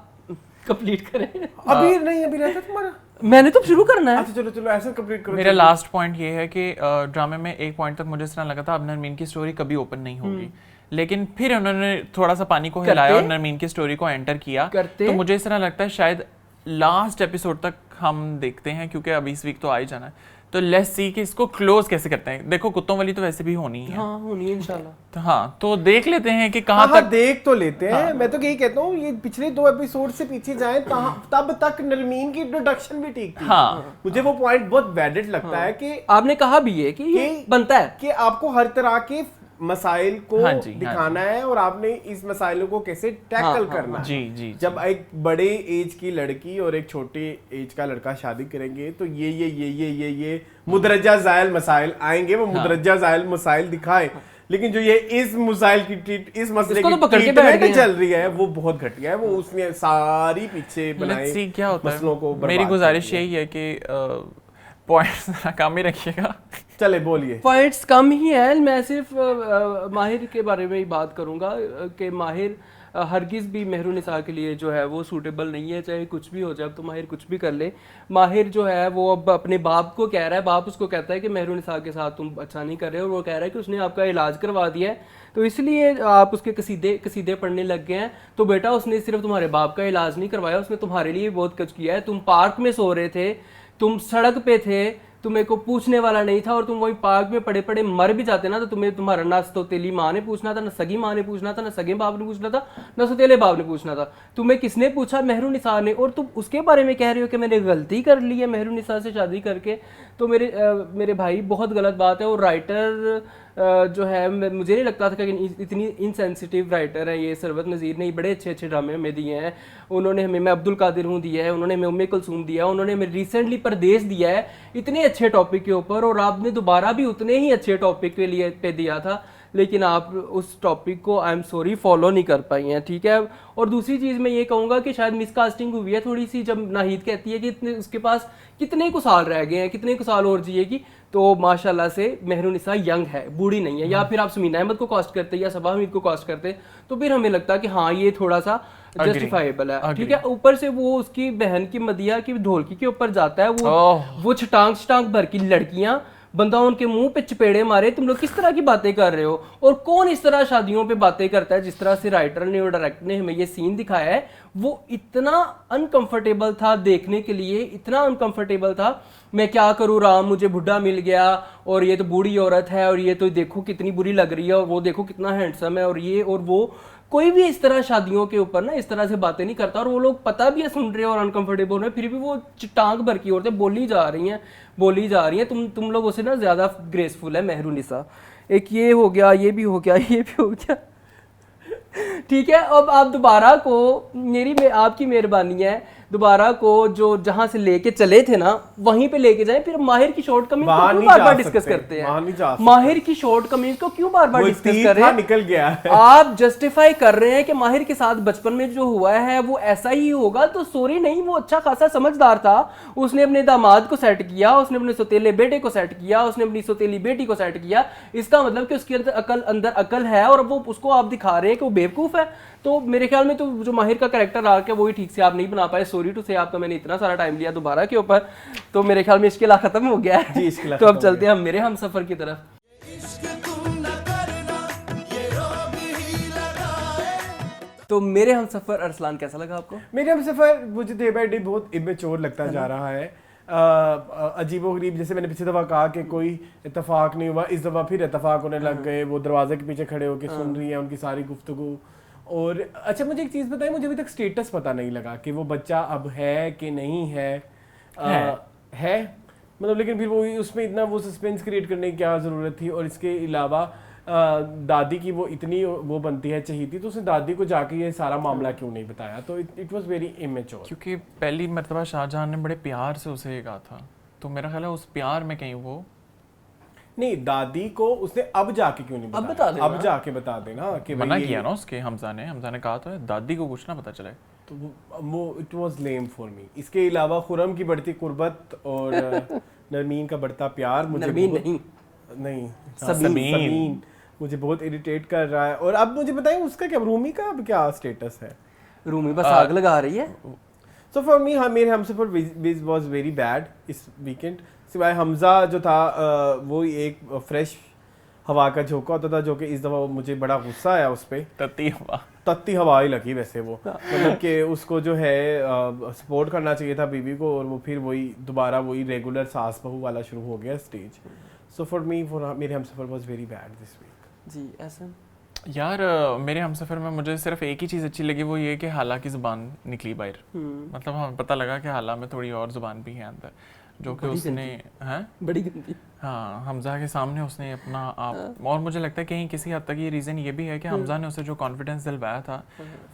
S1: कंप्लीट करें।
S2: अभी नहीं, अभी रहता तुम्हारा,
S1: मैंने तो शुरू करना है।
S2: अच्छा चलो ऐसे कंप्लीट करो।
S3: मेरा लास्ट पॉइंट ये है कि ड्रामे में एक पॉइंट तक मुझे इस तरह लगा था अब नरमीन की स्टोरी कभी ओपन नहीं होगी, लेकिन फिर उन्होंने थोड़ा सा पानी को हिलाया और नरमीन की स्टोरी को एंटर किया, तो मुझे इस तरह लगता है शायद लास्ट एपिसोड तक हम देखते हैं, क्योंकि अब इस वीक तो आ ही जाना है, तो लेट्स सी कि इसको क्लोज कैसे करते हैं। देखो कुत्तों वाली तो वैसे भी होनी है,
S1: हाँ होनी है इंशाल्लाह।
S3: तो हाँ तो देख लेते हैं कि कहाँ तक
S2: देख तो लेते हैं। मैं तो यही कहता हूँ ये पिछले 2 एपिसोड से पीछे जाएं, तब तक नरमीन की इंट्रोडक्शन भी ठीक थी।
S3: हाँ
S2: मुझे वो पॉइंट बहुत वैलिड लगता है कि
S1: आपने कहा भी है कि ये बनता है
S2: कि आपको हर तरह के मसाइल को दिखाना है और आपने इस मसाइलों को कैसे टैकल करना है।
S3: जी
S2: जब एक बड़े एज की लड़की और एक छोटे एज का लड़का शादी करेंगे तो ये मुदरजा ज़ायल मसाइल आएंगे, वो मुदरजा ज़ायल मसाइल दिखाए, लेकिन जो ये इस मसाइल की इस मसले की ट्रीटमेंट चल रही है वो बहुत घटिया है। वो उसने सारी पीछे बनाए
S3: क्या होता
S2: मसलों को।
S3: मेरी गुजारिश यही है कि पॉइंट्स कम ही रखिएगा।
S2: चले बोलिए।
S1: पॉइंट्स कम ही है, मैं सिर्फ माहिर के बारे में ही बात करूंगा कि माहिर हरगिज़ भी महरू निसा के लिए जो है वो सूटेबल नहीं है, चाहे कुछ भी हो जाए। अब तो माहिर कुछ भी कर ले। माहिर जो है वो अब अपने बाप को कह रहा है, बाप उसको कहता है कि महरू निसा के साथ तुम अच्छा नहीं कर रहे हो, और वो कह रहा है कि उसने आपका इलाज करवा दिया है तो इसलिए आप उसके कसीदे पढ़ने लग गए हैं। तो बेटा उसने सिर्फ तुम्हारे बाप का इलाज नहीं करवाया, उसने तुम्हारे लिए बहुत कुछ किया है। तुम पार्क में सो रहे थे, तुम सड़क पे थे, तुम्हें को पूछने वाला नहीं था, और तुम वही पार्क में पड़े पड़े मर भी जाते ना तो तुम्हें तुम्हारा ना सौतेली माँ ने पूछना था, ना सगी माँ ने पूछना था, ना सगे बाप ने पूछना था, ना सौतेले बाप ने पूछना था। तुम्हें किसने पूछा? महरू निसा ने। और तुम उसके बारे में कह रहे हो कि मैंने गलती कर ली है महरू निसा से शादी करके। तो मेरे भाई बहुत गलत बात है। और राइटर जो है मुझे नहीं लगता था कि इतनी इनसेंसिटिव राइटर है ये सरवत नज़ीर ने। बड़े अच्छे अच्छे ड्रामे हमें दिए हैं उन्होंने, हमें मैं अब्दुल कादिर हूँ दिया है उन्होंने, हमें उम्मे कुलसूम दिया, उन्होंने हमें रिसेंटली परदेश दिया है, इतने अच्छे टॉपिक के ऊपर। और आपने दोबारा भी उतने ही अच्छे टॉपिक के लिए पे दिया था, लेकिन आप उस टॉपिक को आई एम सॉरी फॉलो नहीं कर पाई हैं, ठीक है। और दूसरी चीज़ मैं ये कहूँगा कि शायद मिसकास्टिंग हुई है थोड़ी सी, जब नाहिद कहती है कि इतने उसके पास कितने को साल रह गए हैं, कितने को साल और जिएगी। तो माशाल्लाह से महरू निसा यंग है, बूढ़ी नहीं है। या फिर आप समीना अहमद को कास्ट करते या सबा हमीद को कास्ट करते तो फिर हमें लगता कि हाँ ये थोड़ा सा जस्टिफाइबल है, ठीक है। ऊपर से वो उसकी बहन की मदिया की ढोलकी के ऊपर जाता है, वो छटांग भर की लड़कियां, बंदा उनके मुंह पे चपेड़े मारे। तुम लोग किस तरह की बातें कर रहे हो? और कौन इस तरह शादियों पे बातें करता है? जिस तरह से राइटर ने और डायरेक्टर ने हमें ये सीन दिखाया है वो इतना अनकंफर्टेबल था देखने के लिए, इतना अनकंफर्टेबल था। मैं क्या करूँ राम, मुझे बुढ़ा मिल गया और ये तो बूढ़ी औरत है और ये तो देखो कितनी बुरी लग रही है और वो देखो कितना हैंडसम है और ये और वो। कोई भी इस तरह शादियों के ऊपर ना इस तरह से बातें नहीं करता। और वो लोग पता भी है सुन रहे हैं और अनकंफर्टेबल है, फिर भी वो टांग भर की औरतें बोली जा रही हैं। तुम लोगों से ना ज़्यादा ग्रेसफुल है महरू निसा। एक ये हो गया, ये भी हो गया, ये भी हो गया, ठीक है। अब आप दोबारा को आपकी मेहरबानी है, दोबारा को जो जहां से लेके चले थे ना वहीं पे लेके जाएं। फिर माहिर की शॉर्टकमिंग को क्यों बार-बार डिस्कस करते हैं? माहिर की शॉर्टकमिंग को क्यों बार-बार डिस्कस कर रहे हैं?
S2: निकल गया है।
S1: आप जस्टिफाई कर रहे हैं कि माहिर के साथ बचपन में जो हुआ है वो ऐसा ही होगा, तो सॉरी नहीं, वो अच्छा खासा समझदार था। उसने अपने दामाद को सेट किया, उसने अपने सौतेले बेटे को सेट किया, उसने अपनी सौतेली बेटी को सेट किया। इसका मतलब कि उसके अंदर अकल है और वो उसको आप दिखा रहे हैं कि वो बेवकूफ है। तो मेरे ख्याल में तो जो माहिर का कैरेक्टर आर्क है वो ही ठीक से आप नहीं बना पाए। सॉरी टू से आपका मैंने इतना सारा टाइम लिया दोबारा के ऊपर, तो मेरे ख्याल में इश्क़-ए-ला खत्म हो गया है।
S2: जी, इश्क़-ए-ला
S1: तो अब
S2: खत्म हो
S1: चलते हैं हम मेरे हम सफ़र की तरफ। तो मेरे हम सफ़र अरसलान कैसा लगा आपको?
S2: मेरे हम सफ़र मुझे डे बाय डे बहुत इमेच्योर लगता जा रहा है, अजीबोगरीब। जैसे मैंने पिछली दफ़ा कहा कि कोई इत्तेफाक नहीं हुआ, इस दफ़ा फिर इत्तेफाक होने लग गए। वो दरवाजे के पीछे खड़े होकर सुन रही है उनकी सारी गुफ्तगू। और अच्छा मुझे एक चीज़ बताइए, मुझे अभी तक स्टेटस पता नहीं लगा कि वो बच्चा अब है कि नहीं है। है मतलब, लेकिन फिर वो उसमें इतना वो सस्पेंस क्रिएट करने की क्या ज़रूरत थी? और इसके अलावा दादी की वो इतनी वो बनती है चहीती, तो उसने दादी को जाके ये सारा मामला क्यों नहीं बताया? तो इट वाज वेरी इमेच्योर।
S3: क्योंकि पहली मर्तबा शाहजहां ने बड़े प्यार से उसे ये कहा था, तो मेरा ख्याल है उस प्यार में कहीं वो
S2: नहीं, दादी को उसने अब जाके क्यों नहीं बताया?
S1: अब बता देना,
S2: अब जाके बता देना कि
S3: मना किया ना उसके हमजा ने कहा तो है दादी को कुछ ना पता चले।
S2: तो वो it was lame for me. इसके अलावा खुरम की बढ़ती कुर्बत और नरमीन का बढ़ता प्यार मुझे नहीं सबीन मुझे बहुत इरिटेट कर रहा है। और अब मुझे बताइए उसका क्या, रूमी का अब क्या स्टेटस है?
S1: रूमी बस आग लगा रही है।
S2: सो फॉर मी मेरे हमसफर विज वाज वेरी बैड इस वीकेंड। सिवाय हमजा जो था वो एक फ्रेश हवा का झोंका होता था, जो कि इस दफ़ा मुझे बड़ा गुस्सा आया उस पर। तत्ती हवा ही लगी वैसे वो, मतलब कि उसको जो है सपोर्ट करना चाहिए था बीवी को, और वो फिर वही दोबारा वही रेगुलर सास बहू वाला शुरू हो गया stage. So for me Mere Humsafar was very bad this week.
S1: जी ऐसा
S3: यार मेरे हमसफर में मुझे सिर्फ एक ही चीज़ अच्छी लगी, वो ये कि हाला की ज़ुबान निकली बाहर। मतलब हमें पता लगा कि हाला में थोड़ी और ज़ुबान भी है अंदर, जो कि उसने है
S1: बड़ी गंदी।
S3: हाँ, हमजा के सामने उसने अपना आप, और मुझे लगता है कहीं किसी हद तक ये रीज़न ये भी है कि हमजा ने उसे जो कॉन्फिडेंस दिलवाया था,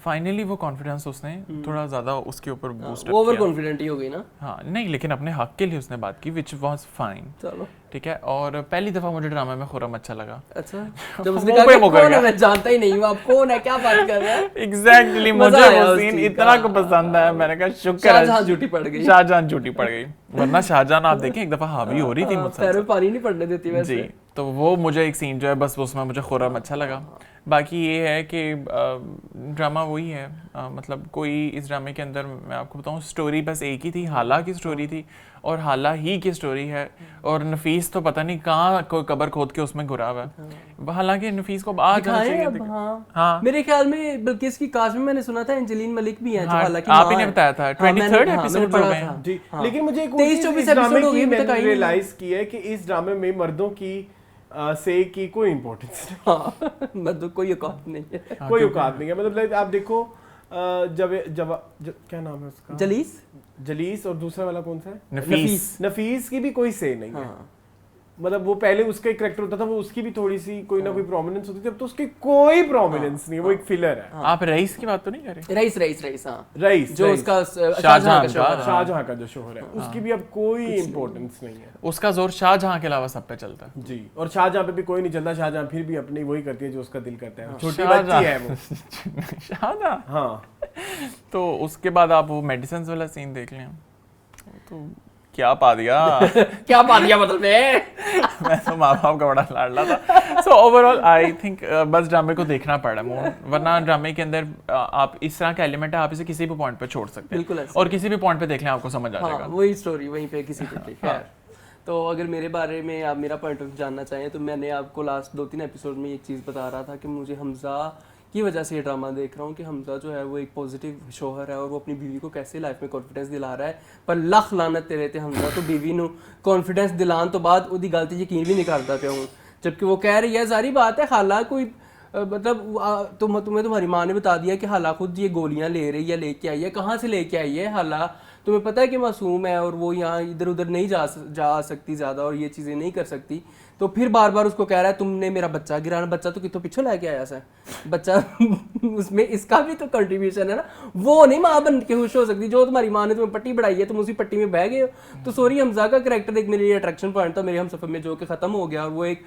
S3: फाइनली वो कॉन्फिडेंस उसने थोड़ा ज़्यादा उसके ऊपर बूस्ट किया।
S1: ओवर कॉन्फिडेंट ही हो गई ना।
S3: हाँ नहीं, लेकिन अपने हक के लिए उसने बात की, विच वाज फाइन।
S1: चलो
S3: ठीक है। और पहली दफ़ा मुझे ड्रामा में खुरम अच्छा लगा।
S1: अच्छा, जब उसने कहा कि कौन है, मैं जानता ही नहीं हूँ, आप कौन है, क्या बात कर रहे हैं।
S3: एग्जैक्टली मुझे वो सीन इतना को पसंद है, मैंने कहा शुक्र है
S1: शाहजहां झूठी पड़ गई।
S3: शाहजहां झूठी पड़ गई, वरना शाहजहां आप देखें एक दफ़ा हावी हो रही थी मुझसे।
S1: पैर में पानी नहीं पड़ने देती वैसे।
S3: जी, तो वो मुझे एक सीन जो है बस उसमें मुझे खुरम अच्छा लगा। बाकी ये है कि ड्रामा वही है, मतलब कोई इस ड्रामे के अंदर मैं आपको बताऊं स्टोरी बस एक ही थी, हाला की स्टोरी थी और हाला ही की स्टोरी है। और नफीस तो पता नहीं कहाँ कोई कब्र खोद के उसमें घुरा हुआ है। हालांकि नफीस को आज जाना चाहिए।
S1: हाँ, मेरे ख्याल में बल्कि इसकी कास्ट में मैंने सुना था एंजेलिन मलिक भी है, जो हाला की
S3: आप ही ने बताया था 23rd एपिसोड
S1: पढ़ा
S3: में।
S1: था
S2: जी, लेकिन मुझे एक
S1: 23-24 एपिसोड हो गए,
S2: मैंने रियलाइज किया है कि इस ड्रामे में मर्दों की से की कोई इंपॉर्टेंस नहीं।
S1: हाँ, मतलब कोई औकात नहीं है,
S2: कोई औकात नहीं है। मतलब आप देखो जब क्या नाम है उसका, जलीस और दूसरा वाला कौन सा है, नफीस की भी कोई से नहीं है। मतलब वो पहले उसका एक कैरेक्टर होता था, वो उसकी भी थोड़ी सी कोई ना कोई प्रोमिनेंस होती थी, अब तो उसकी कोई प्रोमिनेंस नहीं है, वो एक फिलर है।
S3: आप रईस की बात तो नहीं कर रहे?
S1: रईस हाँ,
S2: रईस
S1: जो उसका
S2: शाहजहां का जो शोहर है, उसकी भी अब कोई इंपॉर्टेंस नहीं है।
S3: उसका जोर शाहजहां के अलावा सब पे चलता है।
S2: जी, और शाहजहां पे भी कोई नहीं चलता। शाहजहां फिर भी अपनी वही करती है जो उसका दिल करता है, छोटी बच्ची है वो
S3: शाहजहां।
S2: हाँ,
S3: तो उसके बाद आप वो मेडिसिन वाला सीन देख लें, तो क्या पा दिया
S1: क्या पा दिया मतलब
S3: मैं तो माँ बाप का बड़ा लाडला था। सो ओवरऑल आई थिंक बस ड्रामे को देखना पड़ा मोर, वरना ड्रामे के अंदर आप इस तरह का एलिमेंट है, आप इसे किसी भी पॉइंट पे छोड़ सकते हैं,
S1: बिल्कुल,
S3: और किसी भी पॉइंट पे देख लें आपको समझ आ जाएगा।
S1: वही स्टोरी वहीं पे किसी पे खैर। तो अगर मेरे बारे में आप मेरा पॉइंट ऑफ व्यू जानना चाहें, तो मैंने आपको लास्ट 2-3 एपिसोड में एक चीज़ बता रहा था कि मुझे हमजा की वजह से ये ड्रामा देख रहा हूँ कि हमजा जो है वो एक पॉजिटिव शोहर है और वो अपनी बीवी को कैसे लाइफ में कॉन्फिडेंस दिला रहा है। पर लख लानत तेरे ते हमजा तो बीवी नू कॉन्फिडेंस दिलान तो बाद उदी गलती यकीन भी नहीं करता पिया हूँ, जबकि वो कह रही है सारी बात है हाला कोई मतलब तुम्हें तुम्हारी माँ ने बता दिया कि हाला खुद ये गोलियाँ ले रही है, लेके आई है, कहाँ से लेके आई है हाला, तुम्हें पता है कि मासूम है और वो यहाँ इधर उधर नहीं जा सकती ज़्यादा और ये चीज़ें नहीं कर सकती। तो फिर बार बार उसको कह रहा है तुमने मेरा बच्चा गिराना, बच्चा तो कितों पीछे लेके आया सा बच्चा उसमें इसका भी तो कंट्रीब्यूशन है ना, वो नहीं माँ बन के खुश हो सकती। जो तुम्हारी माँ ने तुम्हें पट्टी बढ़ाई है तुम उसी पट्टी में बह गए हो। तो सॉरी, हमजा का कैरेक्टर एक मेरे लिए अट्रैक्शन पॉइंट था मेरे हमसफर में, जो कि ख़त्म हो गया और वो एक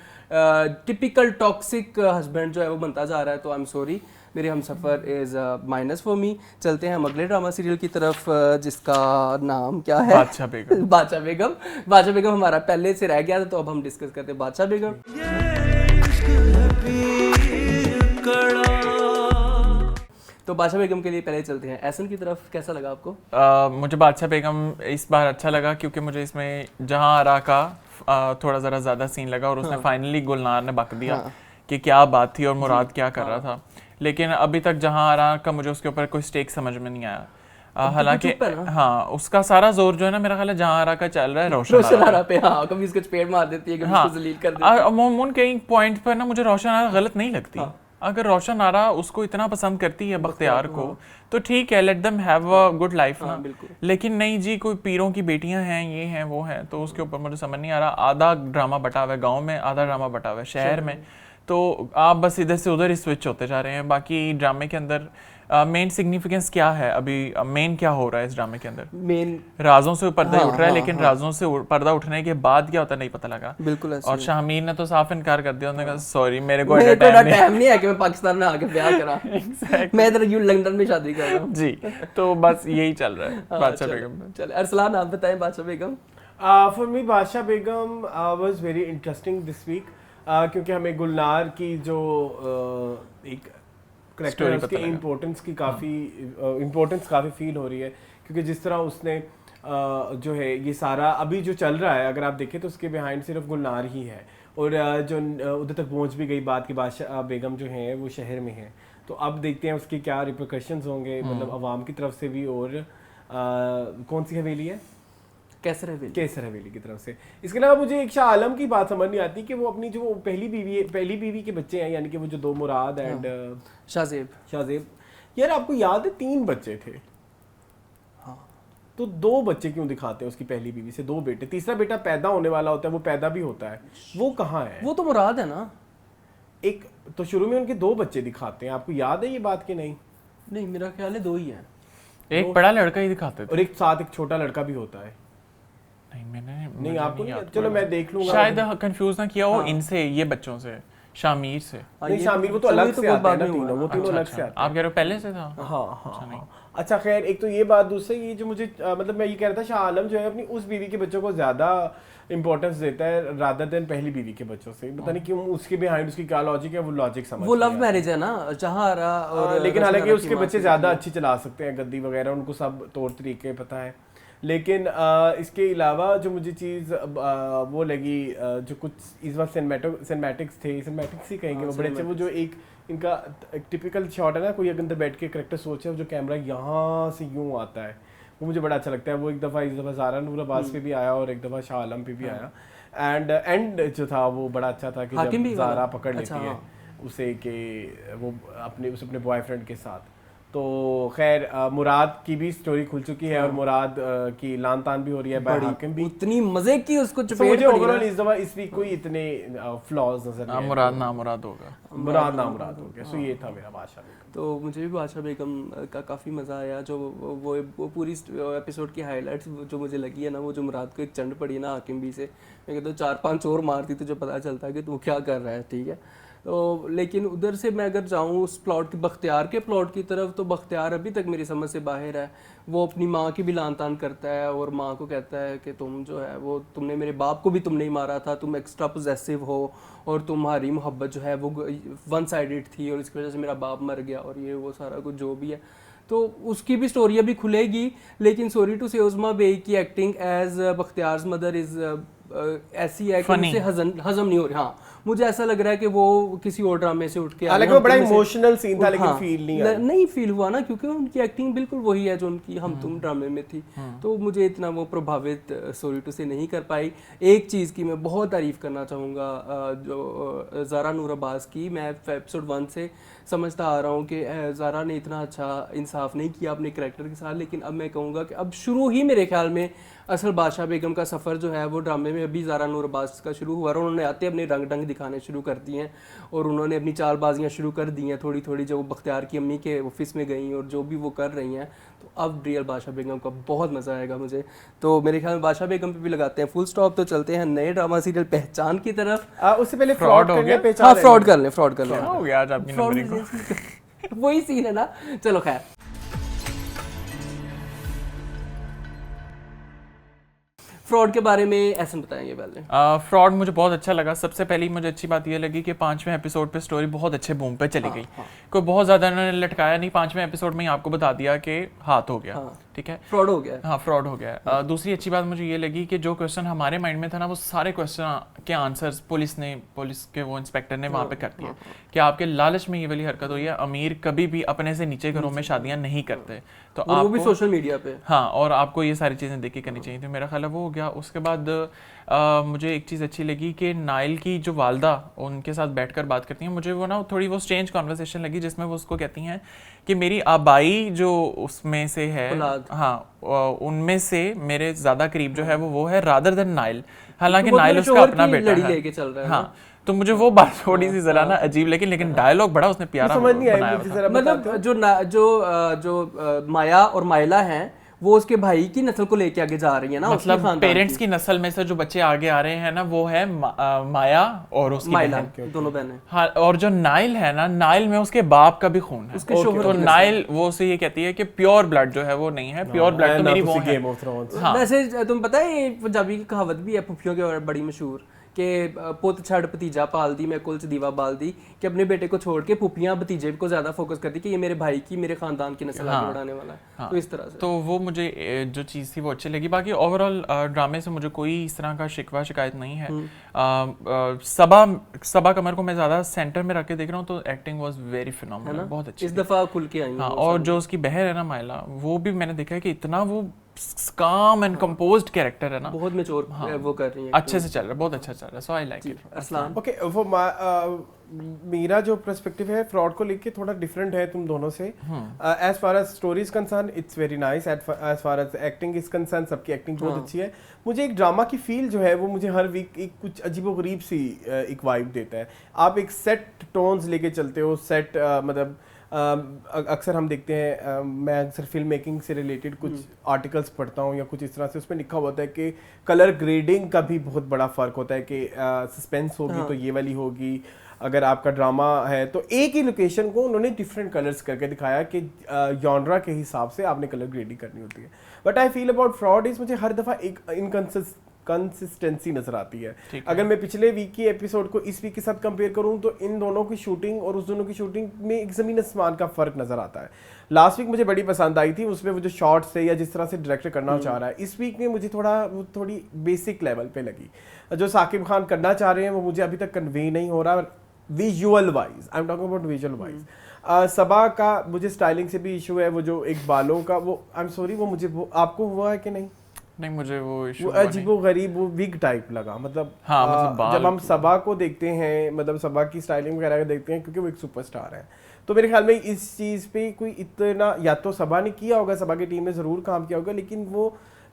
S1: टिपिकल टॉक्सिक हस्बैंड जो है वो बनता जा रहा है। तो आई एम सॉरी, मेरे Humsafar is minus for me. चलते हैं हम अगले ड्रामा सीरियल की तरफ, जिसका नाम क्या है,
S3: बादशाह बेगम।
S1: बादशाह बेगम हमारा पहले से रह गया था, तो अब हम डिस्कस करते हैं बादशाह बेगम। तो बादशाह बेगम के लिए पहले चलते हैं, एहसन की तरफ कैसा लगा आपको?
S3: मुझे बादशाह बेगम इस बार अच्छा लगा क्योंकि मुझे इसमें जहां आरा का थोड़ा ज़रा ज़्यादा सीन लगा और उसने फाइनली गुलनार ने बक दिया कि क्या बात थी और मुराद क्या कर रहा था। लेकिन अभी तक जहां आरा का मुझे उसके ऊपर कोई स्टेक समझ में नहीं आया। हालांकि हाँ उसका सारा जोर जो है ना मेरा ख्याल है जहां आरा का चल रहा है रोशन आरा
S1: पे। हाँ कभी इसको चपेट मार देती है, कभी
S3: हाँ,
S1: इसको जलील कर देती है।
S3: अमूमन कई पॉइंट पर ना मुझे रोशन आरा गलत नहीं लगती। अगर रोशन आरा उसको इतना पसंद करती है बख्तियार को तो ठीक है, let them have a good life ना। लेकिन नहीं जी, कोई पीरों की बेटियां हैं, ये हैं वो हैं, तो उसके ऊपर मुझे समझ नहीं आ रहा। आधा ड्रामा बटा हुआ है गाँव में, आधा ड्रामा बटा हुआ है शहर में, तो आप बस इधर से उधर ही स्विच होते जा रहे हैं। बाकी ड्रामे के अंदर मेन सिग्निफिकेंस क्या है, अभी मेन क्या हो रहा है इस ड्रामे के अंदर?
S1: मेन
S3: राजों से पर्दा उठ रहा है, लेकिन राजों से पर्दा उठने के बाद क्या होता है नहीं पता लगा।
S1: बिल्कुल ऐसे।
S3: और शाहमीर ने तो साफ इनकार कर दिया, उन्होंने कहा सॉरी मेरे को
S1: टाइम नहीं है कि मैं पाकिस्तान में आके ब्याह करा। मैं इधर लंदन में शादी कर रहा हूँ
S3: जी। तो बस यही चल रहा है बादशाह बेगम में।
S1: चल अरसलान आप बताएं बादशाह बेगम।
S2: For me Badshah Begum was very interesting this week, क्योंकि हमें गुलनार की जो एक करेक्टर उसके इम्पोर्टेंस की इम्पोर्टेंस काफ़ी फील हो रही है, क्योंकि जिस तरह उसने जो है ये सारा अभी जो चल रहा है अगर आप देखें तो उसके बिहाइंड सिर्फ गुलनार ही है। और जो उधर तक पहुंच भी गई बात कि बादशाह बेगम जो हैं वो शहर में हैं, तो अब देखते हैं उसके क्या रिपरकशंस होंगे, मतलब अवाम की तरफ से भी और कौन सी हवेली है, केसर हवेली की तरफ से। इसके अलावा मुझे एक शाह आलम की बात समझ नहीं आती कि वो अपनी जो पहली बीवी के बच्चे हैं, यानी कि वो जो दो मुराद एंड शाहजेब, यार आपको याद है 3 बच्चे थे, हाँ, तो 2 बच्चे क्यों दिखाते हैं उसकी पहली बीवी से? 2 बेटे, तीसरा बेटा पैदा होने वाला होता है, वो पैदा भी होता है, वो कहाँ है?
S1: वो तो मुराद है ना।
S2: एक तो शुरू में उनके 2 बच्चे दिखाते हैं, आपको याद है ये बात कि नहीं?
S1: नहीं मेरा ख्याल है 2 ही हैं,
S3: एक बड़ा लड़का ही दिखाते थे
S2: और एक साथ एक छोटा लड़का भी होता है। नहीं आपको नहीं, चलो मैं देख लूंगा, शायद
S3: कंफ्यूज ना किया हो इनसे, ये बच्चों से, शामिर से।
S2: नहीं शामिर वो तो अलग से आते हैं ना तीनों, वो तीनों अलग से आते हैं।
S3: आप कह रहे हो पहले से था?
S2: हाँ। अच्छा खैर, एक तो ये बात, दूसरा ये जो मुझे मतलब मैं ये कह रहा था, शाह आलम जो है अपनी उस बीवी के बच्चों को ज्यादा इंपॉर्टेंस देता है रादर देन पहली बीवी के बच्चों से। पता नहीं क्यों, उसके बिहाइंड उसकी क्या लॉजिक है, वो लॉजिक समझ,
S1: वो लव मैरिज है ना जहाँ रहा। और
S2: लेकिन हालांकि उसके बच्चे ज्यादा अच्छी चला सकते हैं गद्दी वगैरह, उनको सब तौर तरीके पता है। लेकिन इसके अलावा जो मुझे चीज़ वो लगी, जो कुछ इस वक्त सिनेमैटिक्स ही कहेंगे वो बड़े अच्छे, वो जो एक इनका एक टिपिकल शॉट है ना, कोई अंदर बैठ के करेक्टर सोचे और जो कैमरा यहाँ से यूँ आता है, वो मुझे बड़ा अच्छा लगता है। वो एक दफ़ा ज़ारा नूर अब्बास पे भी आया और एक दफ़ा शाह आलम पे भी आया, एंड जो था वो बड़ा अच्छा था कि जब ज़ारा पकड़ लेती है उसे कि वो अपने बॉयफ्रेंड के साथ। तो खैर मुराद की भी स्टोरी खुल चुकी है और मुराद की लान तान भी हो रही है, हाकिम भी
S1: उतनी मजे की उसको चपेट
S2: मुझे ओवरऑल इस दफा इस वीक कोई इतने फ्लॉज नजर नहीं आए।
S3: मुराद ना मुराद होगा,
S2: मुराद ना मुराद हो गया। सो ये था मेरा बादशाह बेगम।
S1: तो मुझे भी बादशाह बेगम का काफ़ी मज़ा आया। जो वो पूरी एपिसोड की हाईलाइट्स जो मुझे लगी है ना, वो जो मुराद को एक चंड पड़ी ना हाकिम भी से, मैं कहता हूँ 4-5 और मारती तो जो पता चलता है कि तू क्या कर रहा है, ठीक है। तो लेकिन उधर से मैं अगर जाऊँ उस प्लॉट की, बख्तियार के प्लॉट की तरफ, तो बख्तियार अभी तक मेरी समझ से बाहर है। वो अपनी माँ की भी लान तान करता है और माँ को कहता है कि तुम जो है वो, तुमने मेरे बाप को भी तुमने ही मारा था, तुम एक्स्ट्रा पोजेसिव हो और तुम्हारी मोहब्बत जो है वो 1 साइडेड थी और इसकी वजह से मेरा बाप मर गया और ये वो सारा कुछ जो भी है। तो उसकी भी स्टोरी अभी खुलेगी। लेकिन सॉरी टू से उस्मा बेग की एक्टिंग एज बख्तियार्स मदर इज़ ऐसी है कि मुझे हजम नहीं हो रही। हाँ मुझे ऐसा लग रहा है कि वो किसी और ड्रामे से उठ के,
S2: हालांकि वो बड़ा इमोशनल सीन था लेकिन फील
S1: नहीं फील हुआ ना, क्योंकि उनकी एक्टिंग बिल्कुल वही है जो उनकी हम तुम ड्रामे में थी। तो मुझे इतना वो प्रभावित सॉरी टू से नहीं कर पाई। एक चीज़ की मैं बहुत तारीफ़ करना चाहूँगा जो ज़ारा नूर अब्बास की, मैं एपिसोड 1 से समझता आ रहा हूँ कि ज़ारा ने इतना अच्छा इंसाफ नहीं किया अपने करैक्टर के साथ, लेकिन अब मैं कहूँगा कि अब शुरू ही मेरे ख्याल में असल बादशाह बेगम का सफ़र जो है वो ड्रामे में अभी ज़ारा नूर अब्बास का शुरू हुआ और उन्होंने आते अपने रंग ढंग दिखाने शुरू कर दिए हैं और उन्होंने अपनी चालबाजियाँ शुरू कर दी हैं थोड़ी थोड़ी, जो बख्तियार की अम्मी के ऑफिस में गई और जो भी वो कर रही हैं। तो अब रियल बादशाह बेगम का बहुत मज़ा आएगा मुझे। तो मेरे ख्याल में बादशाह बेगम पे भी लगाते हैं फुल स्टॉप। तो चलते हैं नए ड्रामा सीरियल पहचान की तरफ।
S2: उससे पहले फ्रॉड हो गया,
S1: हाँ फ्रॉड कर लें
S3: हो गया आज आपकी नंबरिंग को।
S1: वही सीन है ना। चलो खैर फ्रॉड के बारे में ऐसे बताएंगे पहले।
S3: फ्रॉड मुझे बहुत अच्छा लगा। सबसे पहली मुझे अच्छी बात ये लगी कि 5वें एपिसोड पे स्टोरी बहुत अच्छे बूम पे चली गई। कोई बहुत ज़्यादा इन्होंने लटकाया नहीं, 5वें एपिसोड में ही आपको बता दिया कि हाथ हो गया। ठीक है,
S1: फ्रॉड हो गया।
S3: हाँ, फ्रॉड हो गया। दूसरी अच्छी बात मुझे ये लगी कि जो क्वेश्चन हमारे माइंड में था ना, वो सारे क्वेश्चन के आंसर्स पुलिस के वो इंस्पेक्टर ने वहाँ पे कर दिए कि आपके लालच में ये वाली हरकत हुई है। अमीर कभी भी अपने से नीचे घरों में शादियाँ नहीं करते, तो
S1: वो भी सोशल मीडिया पे।
S3: हाँ, और आपको ये सारी चीज़ें देख के करनी चाहिए थी। मेरा ख्याल है वो हो गया। उसके बाद मुझे एक चीज़ अच्छी लगी कि नाइल की जो वालदा उनके साथ बैठकर बात करती हैं, मुझे वो ना थोड़ी वो स्ट्रेंज कॉन्वर्सेशन लगी, जिसमें वो उसको कहती हैं कि मेरी आबाई जो उसमें से है, हाँ, उनमें से मेरे ज़्यादा करीब जो है वो है रादर देन नाइल। हालांकि नाइल उसका अपना बेटा है।
S1: लेके चल रहा है।
S3: हाँ, तो मुझे वो बात थोड़ी सी जरा ना अजीब, लेकिन डायलॉग बड़ा उसने प्यारा
S2: समझ नहीं आई मुझे, जरा
S1: मतलब जो माया और माइला हैं वो उसके भाई की नस्ल को लेके आगे जा रही है ना,
S3: मतलब पेरेंट्स की नस्ल में से जो बच्चे आगे आ रहे हैं ना, वो है माया और उसकी बहन,
S1: दोनों बहनें।
S3: हाँ, और जो नाइल है ना, नाइल में उसके बाप का भी खून है।
S1: उसके शोहर
S3: तो नाइल वो उसे ये कहती है कि प्योर ब्लड जो है वो नहीं है, प्योर ब्लड तो मेरी वो है।
S1: वैसे तुम पता है, पंजाबी की कहावत भी है पुफियों के बड़ी मशहूर कि पुत छड़ भतीजा पाल दी मैं कुल दीवा बाल दी, कि अपने बेटे को छोड़ के पुफियां भतीजे को ज्यादा फोकस करती कि ये मेरे भाई की, मेरे खानदान की नस्ल आगे बढ़ाने वाला है।
S3: हाँ,
S1: तो इस तरह से
S3: तो वो मुझे जो चीज़ थी वो अच्छी लगी। बाकी ओवरऑल ड्रामे से मुझे कोई इस तरह का शिकवा शिकायत नहीं है। सबा कमर को मैं ज़्यादा सेंटर में रख के देख रहा हूँ, तो एक्टिंग वाज वेरी फिनोमिनल, बहुत अच्छी
S1: इस दफ़ा खुल के आई।
S3: हाँ, और जो उसकी बहन है ना माइला, वो भी मैंने देखा है कि इतना वो काम एंड कंपोज्ड कैरेक्टर है ना,
S1: बहुत मैच्योर वो कर रही है,
S3: अच्छे से चल रहा है, बहुत अच्छा चल रहा है। So I like it.
S1: Aslan
S2: okay, वो मेरा जो पर्सपेक्टिव है फ्रॉड को लेके थोड़ा डिफरेंट है तुम दोनों से। As far as story is concern it's very nice, as far as acting is concern सबकी एक्टिंग बहुत अच्छी है। मुझे एक ड्रामा की फील जो है वो मुझे हर वीक एक कुछ अजीबोगरीब सी एक वाइब देता है। आप एक सेट टोन्स लेके चलते हो, सेट मतलब अक्सर हम देखते हैं, मैं अक्सर फिल्म मेकिंग से रिलेटेड कुछ आर्टिकल्स पढ़ता हूँ या कुछ इस तरह से, उसमें लिखा होता है कि कलर ग्रेडिंग का भी बहुत बड़ा फ़र्क होता है कि सस्पेंस होगी तो ये वाली होगी, अगर आपका ड्रामा है तो एक ही लोकेशन को उन्होंने डिफरेंट कलर्स करके दिखाया कि जॉनरा के हिसाब से आपने कलर ग्रेडिंग करनी होती है। But I feel about fraud is मुझे हर दफ़ा एक कंसिस्टेंसी नजर आती है। अगर मैं पिछले वीक की एपिसोड को इस वीक के साथ कंपेयर करूं तो इन दोनों की शूटिंग और उस दोनों की शूटिंग में एक ज़मीन आसमान का फ़र्क नज़र आता है। लास्ट वीक मुझे बड़ी पसंद आई थी, उसमें वो जो शॉट्स थे या जिस तरह से डायरेक्टर करना चाह रहा है। इस वीक में मुझे थोड़ी बेसिक लेवल पे लगी। जो साकिब खान करना चाह रहे हैं वो मुझे अभी तक कन्वे नहीं हो रहा visual wise. I am talking about visual wise. Saba का मुझे स्टाइलिंग से भी इशू है, वो जो एक बालों का वो, आई एम सॉरी, वो मुझे वो आपको हुआ है कि नहीं?
S3: नहीं, मुझे वो इशू
S2: अजीबो गरीब वो विग टाइप लगा। मतलब
S3: हाँ, मतलब
S2: जब हम सबा को देखते हैं, मतलब सबा की स्टाइलिंग वगैरह देखते हैं, क्योंकि वो एक सुपरस्टार है, तो मेरे ख्याल में इस चीज़ पे कोई इतना, या तो सबा ने किया होगा, सबा की टीम ने ज़रूर काम किया होगा, लेकिन वो